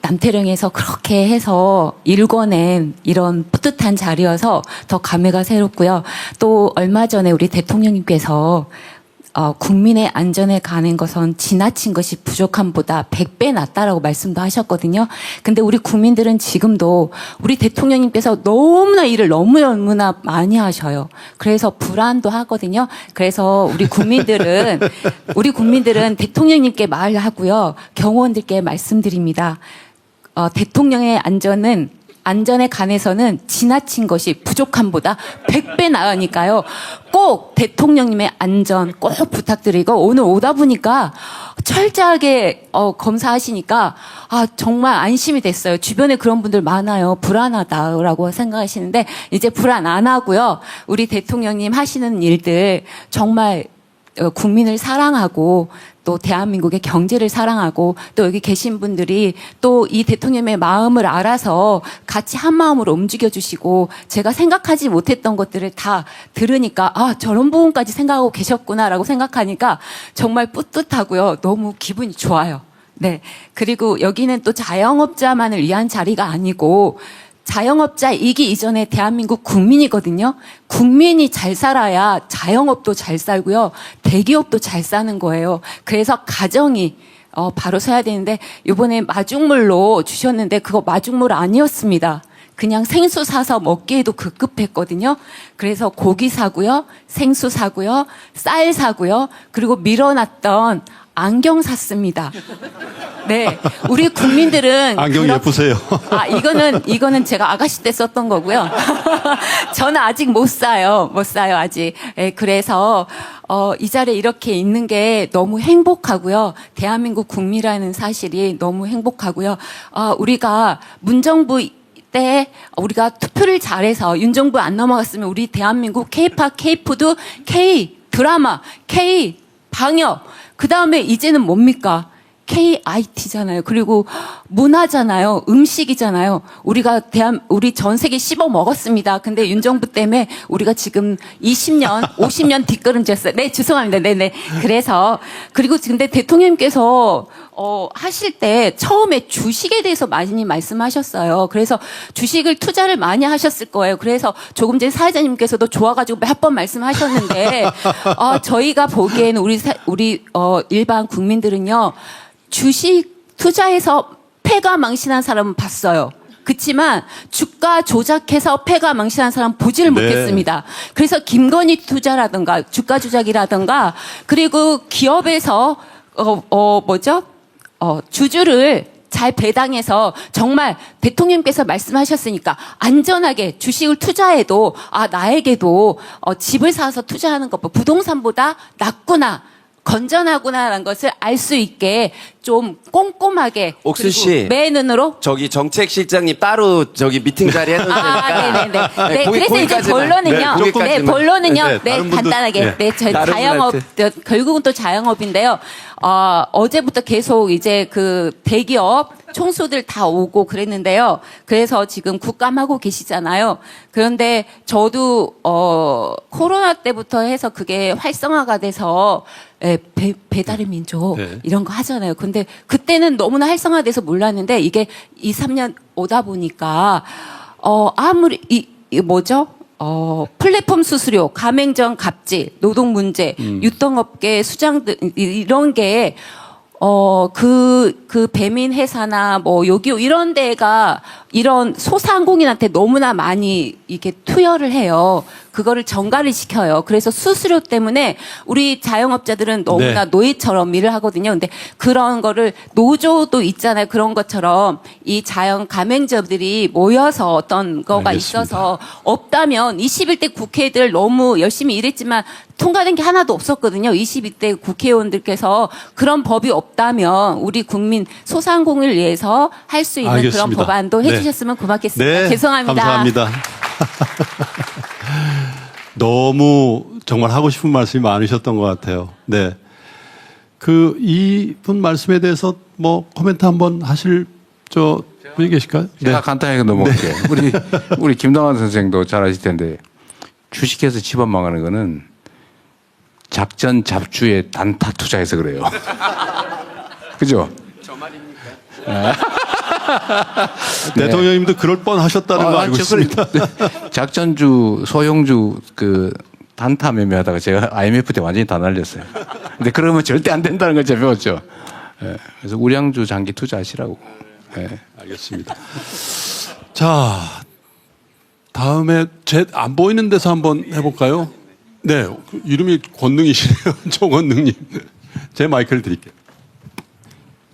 남태령에서 그렇게 해서 일궈낸 이런 뿌듯한 자리여서 더 감회가 새롭고요. 또 얼마 전에 우리 대통령님께서 국민의 안전에 가는 것은 지나친 것이 부족함보다 100배 낫다라고 말씀도 하셨거든요. 근데 우리 국민들은 지금도 우리 대통령님께서 너무나 일을 너무나 많이 하셔요. 그래서 불안도 하거든요. 그래서 우리 국민들은 대통령님께 말하고요. 경호원들께 말씀드립니다. 대통령의 안전에 관해서는 지나친 것이 부족함보다 100배 나으니까요. 꼭 대통령님의 안전 꼭 부탁드리고, 오늘 오다 보니까 철저하게 검사하시니까 정말 안심이 됐어요. 주변에 그런 분들 많아요. 불안하다라고 생각하시는데 이제 불안 안 하고요. 우리 대통령님 하시는 일들 정말 국민을 사랑하고 또 대한민국의 경제를 사랑하고 또 여기 계신 분들이 또 이 대통령의 마음을 알아서 같이 한 마음으로 움직여 주시고, 제가 생각하지 못했던 것들을 다 들으니까 저런 부분까지 생각하고 계셨구나라고 생각하니까 정말 뿌듯하고요. 너무 기분이 좋아요. 네. 그리고 여기는 또 자영업자만을 위한 자리가 아니고 자영업자이기 이전에 대한민국 국민이거든요. 국민이 잘 살아야 자영업도 잘 살고요. 대기업도 잘 사는 거예요. 그래서 가정이 바로 서야 되는데, 이번에 마중물로 주셨는데 그거 마중물 아니었습니다. 그냥 생수 사서 먹기에도 급급했거든요. 그래서 고기 사고요, 생수 사고요, 쌀 사고요, 그리고 밀어놨던 안경 샀습니다. 네, 우리 국민들은 안경 예쁘세요. 이거는 제가 아가씨 때 썼던 거고요. 저는 아직 못 사요 아직. 네, 그래서 이 자리에 이렇게 있는 게 너무 행복하고요. 대한민국 국민이라는 사실이 너무 행복하고요. 우리가 문정부 때 우리가 투표를 잘해서 윤정부 안 넘어갔으면 우리 대한민국 K-팝, K-푸드, K-드라마, K-방역, 그 다음에 이제는 뭡니까? KIT잖아요. 그리고 문화잖아요. 음식이잖아요. 우리 전 세계 씹어 먹었습니다. 근데 윤정부 때문에 우리가 지금 20년, 50년 뒷걸음졌어요. 네, 죄송합니다. 네네. 그래서, 그리고 근데 대통령님께서, 하실 때 처음에 주식에 대해서 많이 말씀하셨어요. 그래서 주식을 투자를 많이 하셨을 거예요. 그래서 조금 전에 사회자님께서도 좋아가지고 몇 번 말씀하셨는데, 저희가 보기에는 우리 일반 국민들은요, 주식 투자해서 패가 망신한 사람은 봤어요. 그렇지만 주가 조작해서 패가 망신한 사람 보지를 못했습니다. 그래서 김건희 투자라든가 주가 조작이라든가, 그리고 기업에서 주주를 잘 배당해서 정말 대통령께서 말씀하셨으니까 안전하게 주식을 투자해도 나에게도 집을 사서 투자하는 것보다 부동산보다 낫구나, 건전하구나라는 것을 알 수 있게 좀 꼼꼼하게, 옥순 씨, 매 눈으로 저기 정책실장님 따로 저기 미팅 자리 해놓을 테니까. 네네네. 네, 그래서 이제 본론은요. 간단하게. 저희 자영업, 결국은 또 자영업인데요. 어제부터 계속 이제 그 대기업 총수들 다 오고 그랬는데요. 그래서 지금 국감하고 계시잖아요. 그런데 저도 코로나 때부터 해서 그게 활성화가 돼서 배달의 민족 이런 거 하잖아요. 근데 그때는 너무나 활성화돼서 몰랐는데 이게 2, 3년 오다 보니까 아무리 플랫폼 수수료, 가맹점 갑질, 노동 문제, 유통업계 수장들 이런 게 그 배민 회사나 요기요 이런 데가 이런 소상공인한테 너무나 많이 이렇게 투여를 해요. 그거를 전가를 시켜요. 그래서 수수료 때문에 우리 자영업자들은 너무나 노예처럼 일을 하거든요. 근데 그런 거를 노조도 있잖아요. 그런 것처럼 이 자영 가맹점들이 모여서 어떤 거가 알겠습니다. 있어서 없다면 21대 국회들 너무 열심히 일했지만 통과된 게 하나도 없었거든요. 22대 국회의원들께서 그런 법이 없다면 우리 국민 소상공인을 위해서 할 수 있는 알겠습니다. 그런 법안도 해주셨으면 고맙겠습니다. 네, 죄송합니다. 감사합니다. 너무 정말 하고 싶은 말씀이 많으셨던 것 같아요. 네. 이분 말씀에 대해서 코멘트 한번 하실 분이 계실까요? 제가 간단하게 넘어갈게요. 우리 김동완 선생도 잘 아실 텐데, 주식해서 집안 망하는 거는 작전 잡주에 단타 투자해서 그래요. 그죠? 저 말입니까? 대통령님도 그럴 뻔 하셨다는 거 알고 있습니다. 작전주, 소형주 그 단타 매매하다가 제가 IMF 때 완전히 다 날렸어요. 근데 그러면 절대 안 된다는 걸 제가 배웠죠. 예, 그래서 우량주 장기 투자하시라고. 예. 알겠습니다. 자, 다음에 안 보이는 데서 한번 해볼까요? 네, 이름이 권능이시네요. 조권능님. 제 마이크를 드릴게요.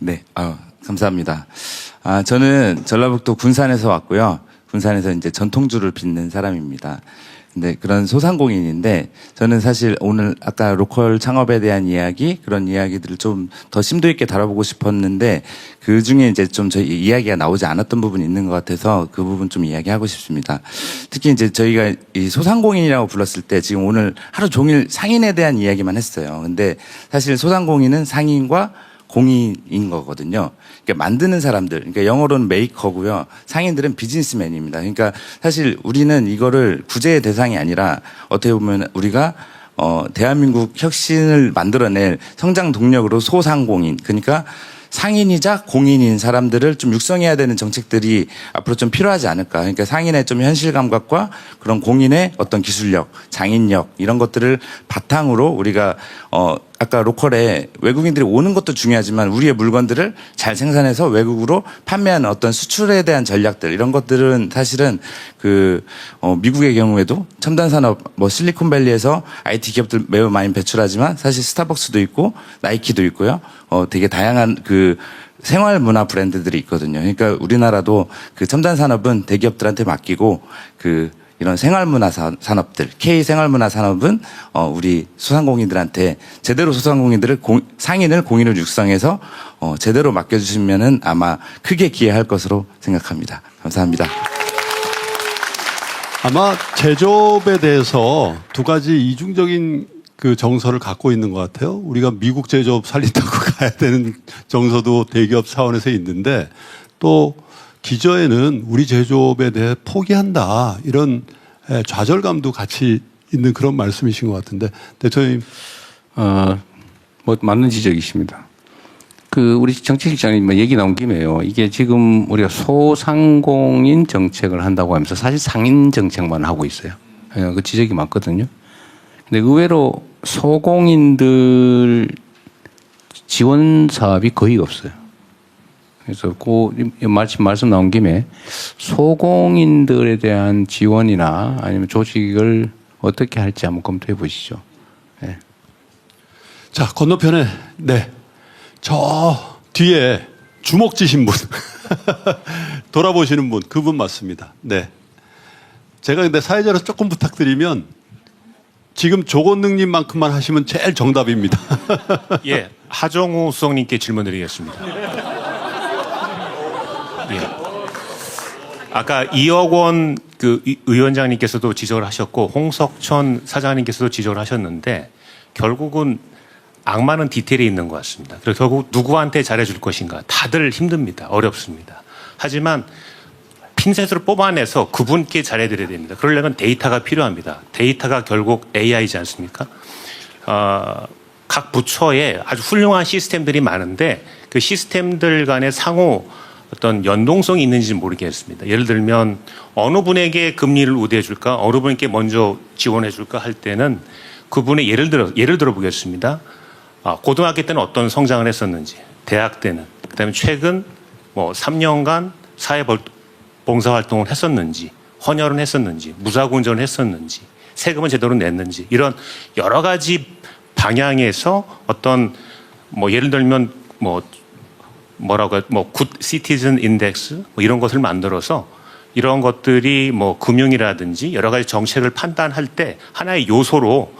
네, 감사합니다. 저는 전라북도 군산에서 왔고요. 군산에서 이제 전통주를 빚는 사람입니다. 근데 그런 소상공인인데 저는 사실 오늘 아까 로컬 창업에 대한 이야기 그런 이야기들을 좀 더 심도 있게 다뤄보고 싶었는데 그 중에 이제 좀 저희 이야기가 나오지 않았던 부분이 있는 것 같아서 그 부분 좀 이야기하고 싶습니다. 특히 이제 저희가 이 소상공인이라고 불렀을 때 지금 오늘 하루 종일 상인에 대한 이야기만 했어요. 근데 사실 소상공인은 상인과 공인인 거거든요. 그러니까 만드는 사람들, 그러니까 영어로는 메이커고요. 상인들은 비즈니스맨입니다. 그러니까 사실 우리는 이거를 구제의 대상이 아니라 어떻게 보면 우리가 대한민국 혁신을 만들어낼 성장 동력으로 소상공인, 그러니까 상인이자 공인인 사람들을 좀 육성해야 되는 정책들이 앞으로 좀 필요하지 않을까. 그러니까 상인의 좀 현실 감각과 그런 공인의 어떤 기술력, 장인력 이런 것들을 바탕으로 우리가 아까 로컬에 외국인들이 오는 것도 중요하지만 우리의 물건들을 잘 생산해서 외국으로 판매하는 어떤 수출에 대한 전략들 이런 것들은 사실은 미국의 경우에도 첨단 산업 실리콘밸리에서 IT 기업들 매우 많이 배출하지만 사실 스타벅스도 있고 나이키도 있고요. 되게 다양한 생활 문화 브랜드들이 있거든요. 그러니까 우리나라도 첨단 산업은 대기업들한테 맡기고 이런 생활문화 산업들, K 생활문화 산업은 우리 소상공인들한테 제대로 소상공인들을 상인을 공인을 육성해서 제대로 맡겨주시면은 아마 크게 기여할 것으로 생각합니다. 감사합니다. 아마 제조업에 대해서 두 가지 이중적인 정서를 갖고 있는 것 같아요. 우리가 미국 제조업 살린다고 가야 되는 정서도 대기업 차원에서 있는데 또 기저에는 우리 제조업에 대해 포기한다 이런 좌절감도 같이 있는 그런 말씀이신 것 같은데 대통령님. 맞는 지적이십니다. 우리 정책실장님 얘기 나온 김에요. 이게 지금 우리가 소상공인 정책을 한다고 하면서 사실 상인 정책만 하고 있어요. 그 지적이 많거든요. 근데 의외로 소공인들 지원 사업이 거의 없어요. 그래서 말씀 나온 김에 소공인들에 대한 지원이나 아니면 조직을 어떻게 할지 한번 검토해 보시죠. 네. 자, 건너편에 저 뒤에 주먹지신 분 돌아보시는 분 그분 맞습니다. 네. 제가 근데 사회자로서 조금 부탁드리면 지금 조건능님만큼만 하시면 제일 정답입니다. 예, 하정우 수석님께 질문드리겠습니다. 예. 아까 2억 원 의원장님께서도 지적을 하셨고 홍석천 사장님께서도 지적을 하셨는데 결국은 악마는 디테일에 있는 것 같습니다. 그래서 결국 누구한테 잘해줄 것인가 다들 힘듭니다. 어렵습니다. 하지만 핀셋으로 뽑아내서 그분께 잘해드려야 됩니다. 그러려면 데이터가 필요합니다. 데이터가 결국 AI지 않습니까? 각 부처에 아주 훌륭한 시스템들이 많은데 그 시스템들 간의 상호 어떤 연동성이 있는지 모르겠습니다. 예를 들면 어느 분에게 금리를 우대해 줄까, 어느 분에게 먼저 지원해 줄까 할 때는 그분의 예를 들어 보겠습니다. 고등학교 때는 어떤 성장을 했었는지, 대학 때는, 그다음에 최근 3년간 사회봉사활동을 했었는지, 헌혈은 했었는지, 무사고운전을 했었는지, 세금은 제대로 냈는지 이런 여러 가지 방향에서 어떤 예를 들면 굿 시티즌 인덱스 이런 것을 만들어서 이런 것들이 금융이라든지 여러 가지 정책을 판단할 때 하나의 요소로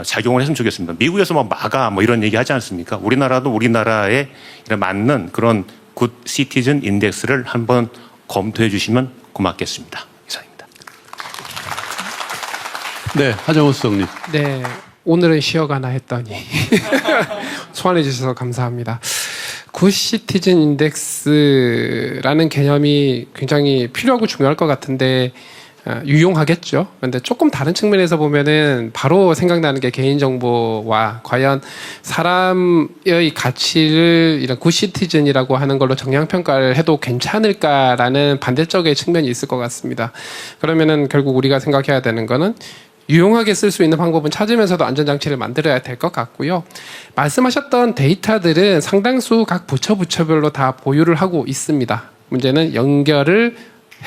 작용을 했으면 좋겠습니다. 미국에서 마가 이런 얘기 하지 않습니까? 우리나라도 우리나라에 맞는 그런 굿 시티즌 인덱스를 한번 검토해 주시면 고맙겠습니다. 이상입니다. 네, 하정우 수석님. 네, 오늘은 쉬어가나 했더니 소환해 주셔서 감사합니다. 굿 시티즌 인덱스라는 개념이 굉장히 필요하고 중요할 것 같은데 유용하겠죠. 근데 조금 다른 측면에서 보면은 바로 생각나는 게 개인정보와 과연 사람의 가치를 이런 굿시티즌이라고 하는 걸로 정량평가를 해도 괜찮을까라는 반대쪽의 측면이 있을 것 같습니다. 그러면은 결국 우리가 생각해야 되는 거는 유용하게 쓸 수 있는 방법은 찾으면서도 안전장치를 만들어야 될 것 같고요. 말씀하셨던 데이터들은 상당수 각 부처별로 다 보유를 하고 있습니다. 문제는 연결을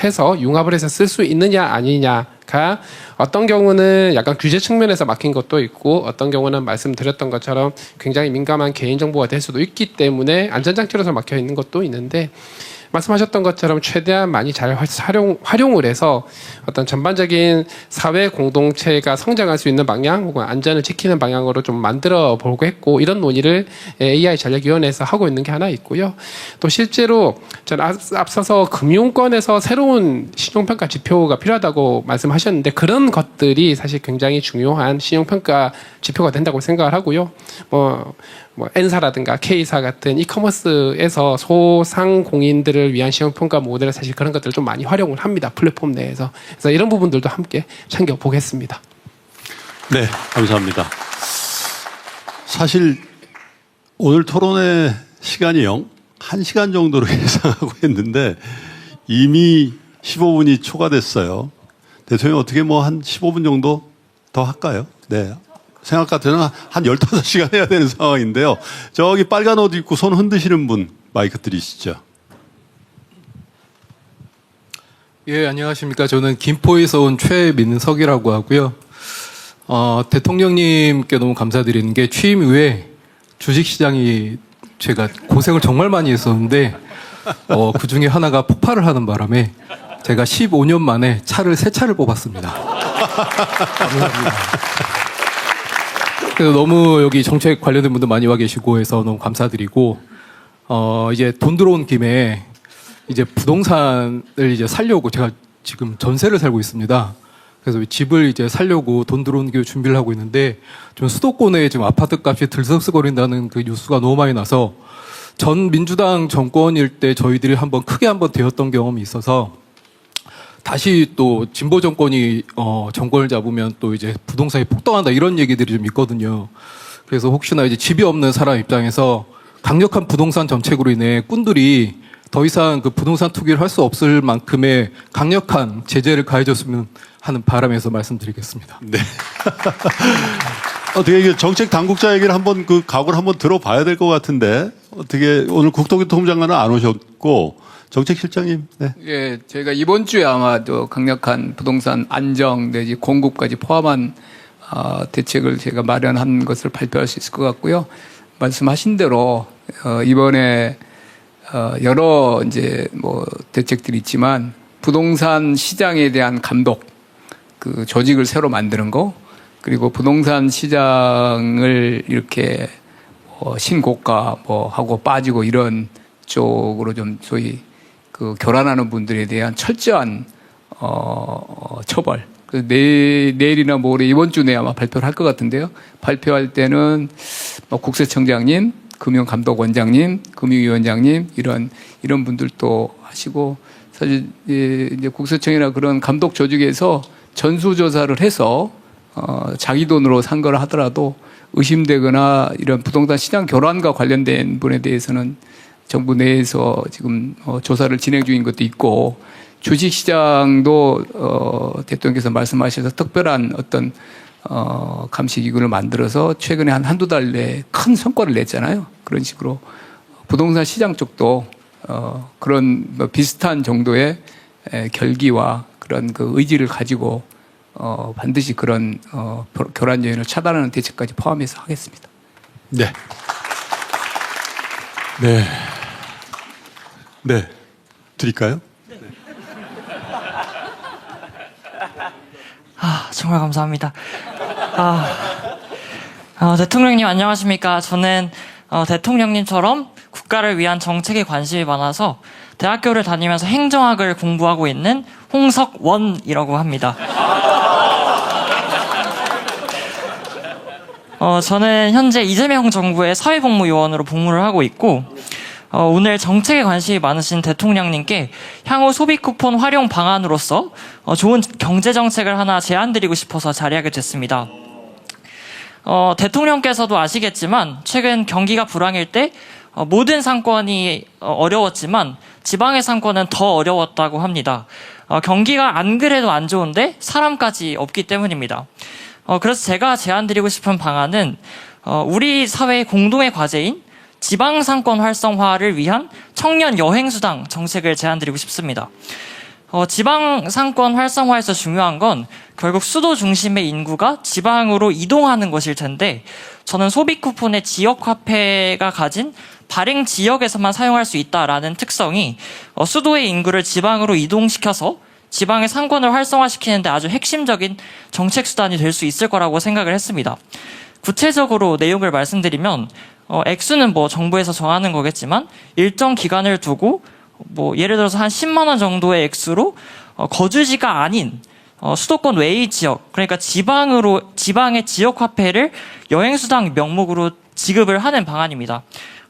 해서 융합을 해서 쓸 수 있느냐 아니냐가 어떤 경우는 약간 규제 측면에서 막힌 것도 있고 어떤 경우는 말씀드렸던 것처럼 굉장히 민감한 개인정보가 될 수도 있기 때문에 안전장치로서 막혀 있는 것도 있는데 말씀하셨던 것처럼 최대한 많이 잘 활용을 해서 어떤 전반적인 사회 공동체가 성장할 수 있는 방향 혹은 안전을 지키는 방향으로 좀 만들어 보고 했고 이런 논의를 AI 전략위원회에서 하고 있는 게 하나 있고요. 또 실제로 저는 앞서서 금융권에서 새로운 신용평가 지표가 필요하다고 말씀하셨는데 그런 것들이 사실 굉장히 중요한 신용평가 지표가 된다고 생각을 하고요. 뭐 N사라든가 K사 같은 이커머스에서 소상공인들을 위한 신용평가 모델을 사실 그런 것들을 좀 많이 활용을 합니다. 플랫폼 내에서. 그래서 이런 부분들도 함께 챙겨보겠습니다. 네, 감사합니다. 사실 오늘 토론회 시간이요. 1시간 정도로 예상하고 했는데 이미 15분이 초과됐어요. 대통령 어떻게 뭐 한 15분 정도 더 할까요? 네. 생각 같으면 한 15시간 해야 되는 상황인데요. 저기 빨간 옷 입고 손 흔드시는 분 마이크 드리시죠. 예, 안녕하십니까. 저는 김포에서 온 최민석이라고 하고요. 대통령님께 너무 감사드리는 게 취임 이후에 주식시장이 제가 고생을 정말 많이 했었는데 그 중에 하나가 폭발을 하는 바람에 제가 15년 만에 차를 3차를 뽑았습니다. 감사합니다. 그래서 너무 여기 정책 관련된 분들 많이 와 계시고 해서 너무 감사드리고, 이제 돈 들어온 김에 이제 부동산을 이제 살려고 제가 지금 전세를 살고 있습니다. 그래서 집을 이제 살려고 돈 들어온 게 준비를 하고 있는데 좀 수도권에 지금 아파트 값이 들썩거린다는 그 뉴스가 너무 많이 나서 전 민주당 정권일 때 저희들이 크게 한번 되었던 경험이 있어서 다시 또 진보 정권이 정권을 잡으면 또 이제 부동산이 폭등한다 이런 얘기들이 좀 있거든요. 그래서 혹시나 이제 집이 없는 사람 입장에서 강력한 부동산 정책으로 인해 꾼들이 더 이상 그 부동산 투기를 할 수 없을 만큼의 강력한 제재를 가해줬으면 하는 바람에서 말씀드리겠습니다. 네. 어떻게 이게 정책 당국자 얘기를 한번 그 각오를 한번 들어봐야 될 것 같은데 어떻게 오늘 국토교통부 장관은 안 오셨고 정책실장님. 네. 예, 저희가 이번 주에 아마 또 강력한 부동산 안정 내지 공급까지 포함한 대책을 제가 마련한 것을 발표할 수 있을 것 같고요. 말씀하신 대로 이번에 여러 이제 뭐 대책들이 있지만 부동산 시장에 대한 감독, 그 조직을 새로 만드는 거, 그리고 부동산 시장을 이렇게 신고가 뭐 하고 빠지고 이런 쪽으로 좀 소위 그 교란하는 분들에 대한 철저한 처벌. 내일이나 모레 이번 주 내에 아마 발표를 할 것 같은데요. 발표할 때는 뭐 국세청장님, 금융감독원장님, 금융위원장님 이런 분들도 하시고 사실 이제 국세청이나 그런 감독 조직에서 전수조사를 해서 자기 돈으로 산 거라 하더라도 의심되거나 이런 부동산 시장 교란과 관련된 분에 대해서는 정부 내에서 지금 조사를 진행 중인 것도 있고 주식시장도 대통령께서 말씀하셔서 특별한 어떤 감시기구를 만들어서 최근에 한두 달 내에 큰 성과를 냈잖아요. 그런 식으로 부동산 시장 쪽도 그런 비슷한 정도의 결기와 그런 그 의지를 가지고 반드시 그런 교란 요인을 차단하는 대책까지 포함해서 하겠습니다. 네. 네. 네. 드릴까요? 정말 감사합니다. 대통령님 안녕하십니까. 저는 대통령님처럼 국가를 위한 정책에 관심이 많아서 대학교를 다니면서 행정학을 공부하고 있는 홍석원이라고 합니다. 저는 현재 이재명 정부의 사회복무요원으로 복무를 하고 있고 오늘 정책에 관심이 많으신 대통령님께 향후 소비 쿠폰 활용 방안으로서 좋은 경제 정책을 하나 제안드리고 싶어서 자리하게 됐습니다. 대통령께서도 아시겠지만 최근 경기가 불황일 때 모든 상권이 어려웠지만 지방의 상권은 더 어려웠다고 합니다. 경기가 안 그래도 안 좋은데 사람까지 없기 때문입니다. 그래서 제가 제안드리고 싶은 방안은 우리 사회의 공동의 과제인 지방상권 활성화를 위한 청년 여행수당 정책을 제안드리고 싶습니다. 지방상권 활성화에서 중요한 건 결국 수도 중심의 인구가 지방으로 이동하는 것일 텐데 저는 소비 쿠폰의 지역 화폐가 가진 발행 지역에서만 사용할 수 있다라는 특성이 수도의 인구를 지방으로 이동시켜서 지방의 상권을 활성화시키는데 아주 핵심적인 정책 수단이 될 수 있을 거라고 생각을 했습니다. 구체적으로 내용을 말씀드리면 액수는 뭐 정부에서 정하는 거겠지만 일정 기간을 두고 뭐 예를 들어서 한 10만 원 정도의 액수로 거주지가 아닌 수도권 외의 지역, 그러니까 지방의 지역 화폐를 여행수당 명목으로 지급을 하는 방안입니다.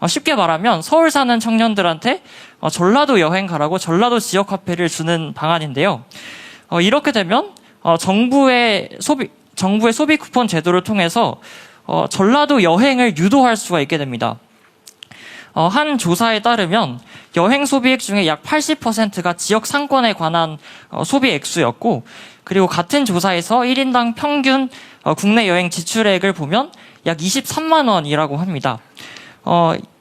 쉽게 말하면 서울 사는 청년들한테 전라도 여행 가라고 전라도 지역 화폐를 주는 방안인데요. 이렇게 되면 정부의 소비 쿠폰 제도를 통해서 전라도 여행을 유도할 수가 있게 됩니다. 한 조사에 따르면 여행 소비액 중에 약 80%가 지역 상권에 관한 소비 액수였고, 그리고 같은 조사에서 1인당 평균 국내 여행 지출액을 보면 약 23만 원이라고 합니다.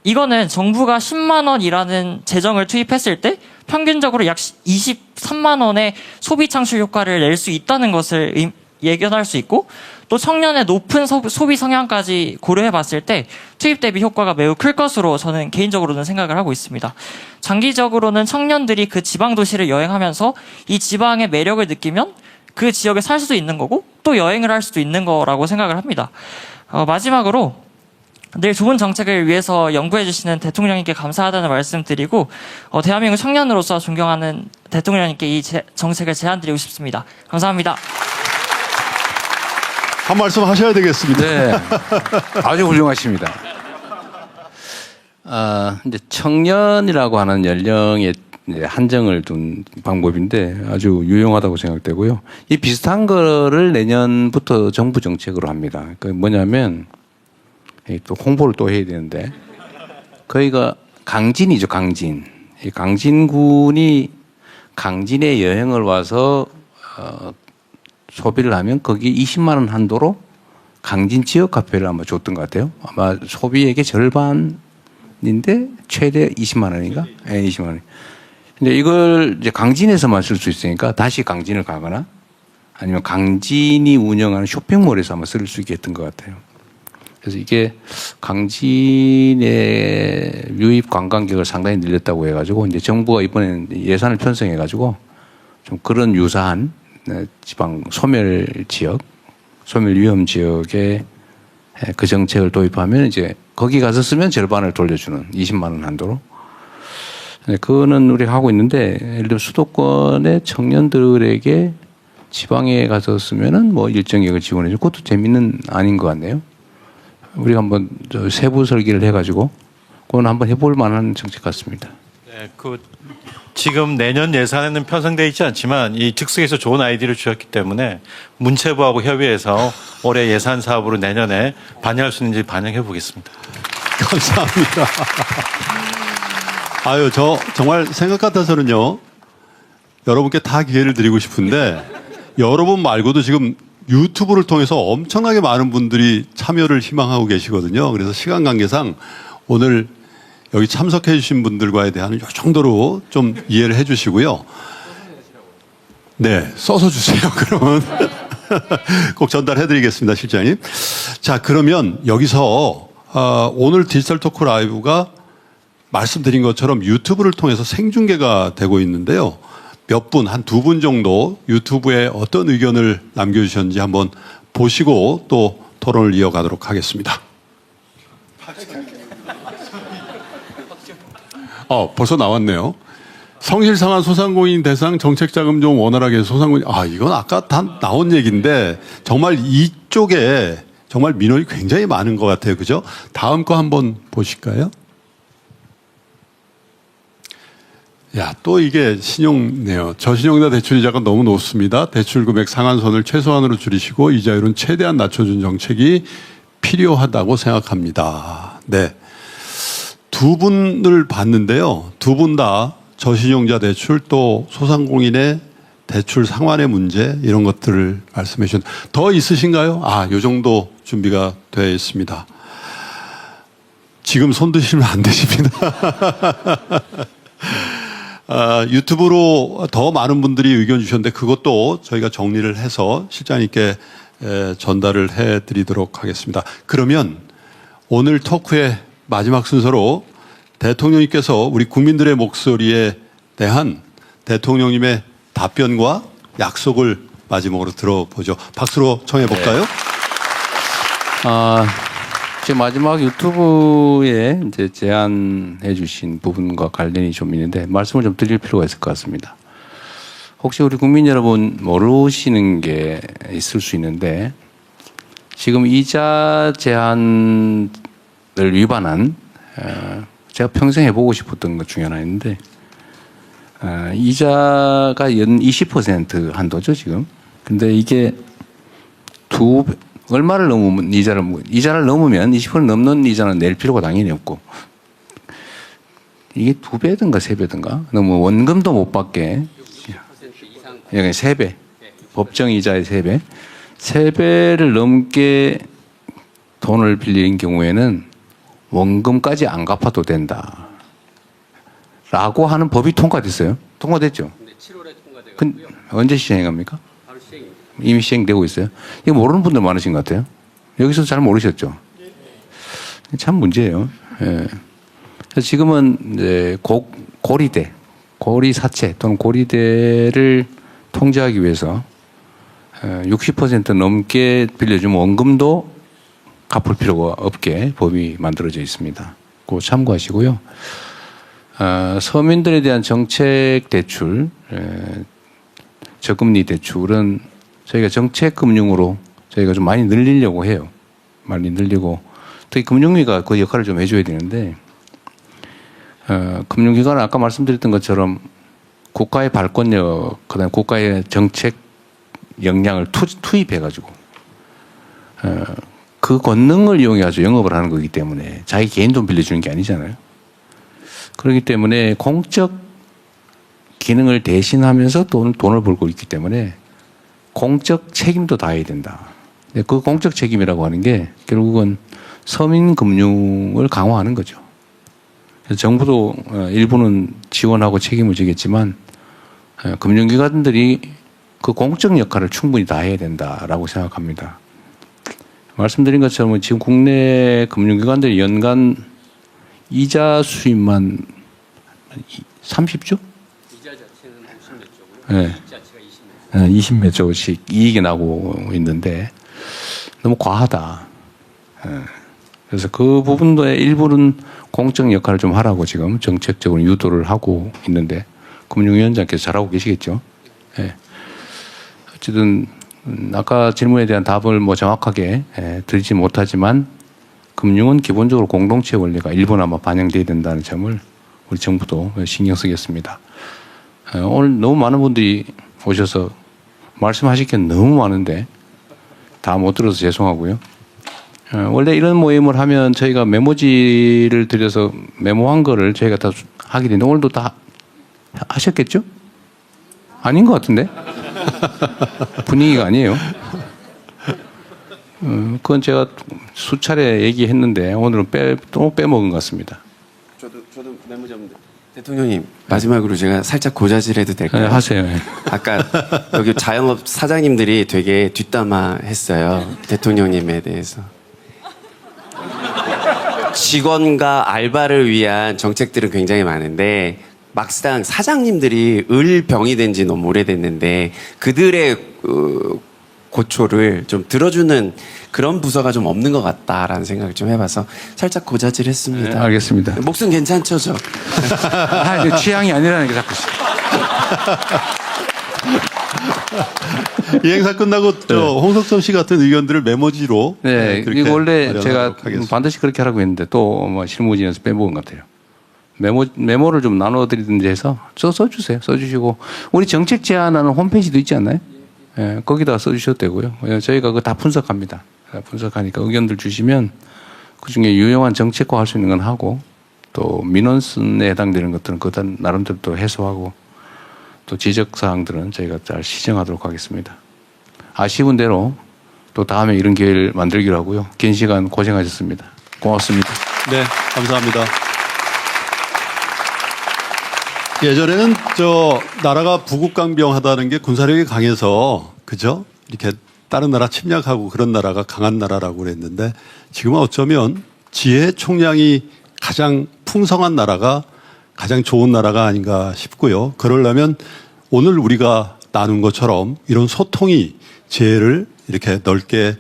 이거는 정부가 10만 원이라는 재정을 투입했을 때 평균적으로 약 23만 원의 소비 창출 효과를 낼 수 있다는 것을 예견할 수 있고, 또 청년의 높은 소비 성향까지 고려해 봤을 때 투입 대비 효과가 매우 클 것으로 저는 개인적으로는 생각을 하고 있습니다. 장기적으로는 청년들이 그 지방 도시를 여행하면서 이 지방의 매력을 느끼면 그 지역에 살 수도 있는 거고 또 여행을 할 수도 있는 거라고 생각을 합니다. 마지막으로 늘 좋은 정책을 위해서 연구해 주시는 대통령님께 감사하다는 말씀 드리고 대한민국 청년으로서 존경하는 대통령님께 이 정책을 제안드리고 싶습니다. 감사합니다. 한 말씀 하셔야 되겠습니다. 네. 아주 훌륭하십니다. 이제 청년이라고 하는 연령에 이제 한정을 둔 방법인데 아주 유용하다고 생각되고요. 이 비슷한 거를 내년부터 정부 정책으로 합니다. 그 뭐냐면 또 홍보를 또 해야 되는데 거기가 강진이죠, 강진. 이 강진군이 강진에 여행을 와서 소비를 하면 거기 20만 원 한도로 강진 지역 화폐를 아마 줬던 것 같아요. 아마 소비액의 절반인데 최대 20만 원인가? 네, 20만 원. 근데 이걸 이제 강진에서만 쓸 수 있으니까 다시 강진을 가거나 아니면 강진이 운영하는 쇼핑몰에서 아마 쓸 수 있게 했던 것 같아요. 그래서 이게 강진의 유입 관광객을 상당히 늘렸다고 해가지고 이제 정부가 이번에 예산을 편성해가지고 좀 그런 유사한 지방 소멸 지역, 소멸 위험 지역에 그 정책을 도입하면 이제 거기 가서 쓰면 절반을 돌려주는 20만 원 한도로. 그거는 우리가 하고 있는데 예를 들어 수도권의 청년들에게 지방에 가서 쓰면은 뭐 일정액을 지원해주고 그것도 재밌는 아닌 것 같네요. 우리가 한번 세부 설계를 해가지고 그건 한번 해볼 만한 정책 같습니다. 네, 지금 내년 예산에는 편성되어 있지 않지만 이 즉석에서 좋은 아이디어를 주셨기 때문에 문체부하고 협의해서 올해 예산 사업으로 내년에 반영할 수 있는지 반영해 보겠습니다. 감사합니다. 아유, 저 정말 생각 같아서는요, 여러분께 다 기회를 드리고 싶은데 여러분 말고도 지금 유튜브를 통해서 엄청나게 많은 분들이 참여를 희망하고 계시거든요. 그래서 시간 관계상 오늘 여기 참석해 주신 분들과에 대한 이 정도로 좀 이해를 해 주시고요. 네, 써서 주세요. 그러면 꼭 전달해 드리겠습니다, 실장님. 자, 그러면 여기서 오늘 디지털 토크 라이브가 말씀드린 것처럼 유튜브를 통해서 생중계가 되고 있는데요. 몇 분, 한 두 분 정도 유튜브에 어떤 의견을 남겨주셨는지 한번 보시고 또 토론을 이어가도록 하겠습니다. 벌써 나왔네요. 성실상한 소상공인 대상 정책자금 좀 원활하게 소상공인. 이건 아까 다 나온 얘기인데 정말 이쪽에 정말 민원이 굉장히 많은 것 같아요. 그죠? 다음 거 한번 보실까요? 야, 또 이게 신용네요. 저신용자 대출이자가 너무 높습니다. 대출 금액 상한선을 최소한으로 줄이시고 이자율은 최대한 낮춰준 정책이 필요하다고 생각합니다. 네. 두 분을 봤는데요. 두 분 다 저신용자 대출 또 소상공인의 대출 상환의 문제 이런 것들을 말씀해 주셨는데 더 있으신가요? 요 정도 준비가 되어 있습니다. 지금 손 드시면 안 되십니다. 유튜브로 더 많은 분들이 의견 주셨는데 그것도 저희가 정리를 해서 실장님께 전달을 해드리도록 하겠습니다. 그러면 오늘 토크의 마지막 순서로 대통령님께서 우리 국민들의 목소리에 대한 대통령님의 답변과 약속을 마지막으로 들어보죠. 박수로 청해볼까요? 제 마지막 유튜브에 이제 제안해 주신 부분과 관련이 좀 있는데 말씀을 좀 드릴 필요가 있을 것 같습니다. 혹시 우리 국민 여러분 모르시는 게 있을 수 있는데 지금 이자 제한을 위반한 제가 평생 해보고 싶었던 것 중에 하나인데 이자가 연 20% 한도죠 지금. 근데 이게 얼마를 넘으면 이자를 넘으면 20% 넘는 이자는 낼 필요가 당연히 없고 이게 2배든가 3배든가 너무 원금도 못 받게 3배 법정 이자의 3배 3배를 넘게 돈을 빌린 경우에는 원금까지 안 갚아도 된다 라고 하는 법이 통과됐어요. 통과됐죠? 네, 7월에 통과되고요. 언제 시행합니까? 바로 시행입니다. 이미 시행되고 있어요. 이거 모르는 분들 많으신 것 같아요. 여기서 잘 모르셨죠? 참 문제예요. 예. 그래서 지금은 이제 고리대, 고리사채 또는 고리대를 통제하기 위해서 60% 넘게 빌려주면 원금도 갚을 필요가 없게 법이 만들어져 있습니다. 그거 참고하시고요. 서민들에 대한 정책 대출, 저금리 대출은 저희가 정책 금융으로 저희가 좀 많이 늘리려고 해요. 많이 늘리고 특히 금융위가 그 역할을 좀 해줘야 되는데 금융기관은 아까 말씀드렸던 것처럼 국가의 발권력, 그다음 국가의 정책 역량을 투입해가지고 그 권능을 이용해서 영업을 하는 거기 때문에 자기 개인 돈 빌려주는 게 아니잖아요. 그렇기 때문에 공적 기능을 대신하면서 돈을 벌고 있기 때문에 공적 책임도 다해야 된다. 그 공적 책임이라고 하는 게 결국은 서민 금융을 강화하는 거죠. 그래서 정부도 일부는 지원하고 책임을 지겠지만 금융기관들이 그 공적 역할을 충분히 다해야 된다라고 생각합니다. 말씀드린 것처럼 지금 국내 금융기관들이 연간 이자 수입만 30조? 이자 자체는 50몇 조고요. 이익 자체가 20몇 조씩 이익이 나고 있는데 너무 과하다. 그래서 그 부분도의 일부는 공적 역할을 좀 하라고 지금 정책적으로 유도를 하고 있는데 금융위원장께서 잘하고 계시겠죠. 어쨌든 아까 질문에 대한 답을 뭐 정확하게 드리지 못하지만 금융은 기본적으로 공동체 원리가 일부나마 반영돼야 된다는 점을 우리 정부도 신경 쓰겠습니다. 오늘 너무 많은 분들이 오셔서 말씀하실 게 너무 많은데 다 못 들어서 죄송하고요. 원래 이런 모임을 하면 저희가 메모지를 드려서 메모한 거를 저희가 다 하게 되는데 오늘도 다 하셨겠죠? 아닌 것 같은데? 분위기가 아니에요. 그건 제가 수차례 얘기했는데 오늘은 또 빼먹은 것 같습니다. 저도 메모지 없는데. 대통령님 마지막으로 제가 살짝 고자질해도 될까요? 네, 하세요. 아까 여기 자영업 사장님들이 되게 뒷담화했어요. 대통령님에 대해서. 직원과 알바를 위한 정책들은 굉장히 많은데 막상 사장님들이 을병이 된 지 너무 오래됐는데 그들의 고초를 좀 들어주는 그런 부서가 좀 없는 것 같다라는 생각을 좀 해봐서 살짝 고자질했습니다. 네, 알겠습니다. 목숨 괜찮죠, 저? 취향이 아니라는 게 자꾸. 이 행사 끝나고 홍석천 씨 같은 의견들을 메모지로 이거 원래 제가 반드시 그렇게 하라고 했는데 또 뭐 실무진에서 빼먹은 것 같아요. 메모를 좀 나눠드리든지 해서 써주세요. 써주시고 우리 정책 제안하는 홈페이지도 있지 않나요? 예, 거기다 써주셔도 되고요. 저희가 그거 다 분석합니다. 분석하니까 의견들 주시면 그중에 유용한 정책화 할 수 있는 건 하고 또 민원순에 해당되는 것들은 그다 나름대로 또 해소하고 또 지적사항들은 저희가 잘 시정하도록 하겠습니다. 아쉬운 대로 또 다음에 이런 기회를 만들기로 하고요. 긴 시간 고생하셨습니다. 고맙습니다. 네, 감사합니다. 예전에는 나라가 부국강병하다는 게 군사력이 강해서 그죠? 이렇게 다른 나라 침략하고 그런 나라가 강한 나라라고 그랬는데 지금은 어쩌면 지혜 총량이 가장 풍성한 나라가 가장 좋은 나라가 아닌가 싶고요. 그러려면 오늘 우리가 나눈 것처럼 이런 소통이 지혜를 이렇게 넓게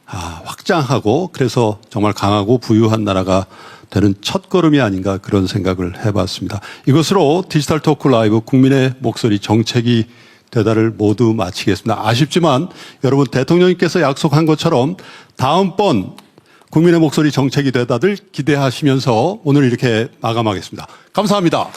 확장하고 그래서 정말 강하고 부유한 나라가 되는 첫걸음이 아닌가 그런 생각을 해봤습니다. 이것으로 디지털 토크 라이브 국민의 목소리 정책이 되다를 모두 마치겠습니다. 아쉽지만 여러분 대통령님께서 약속한 것처럼 다음번 국민의 목소리 정책이 되다를 기대하시면서 오늘 이렇게 마감하겠습니다. 감사합니다.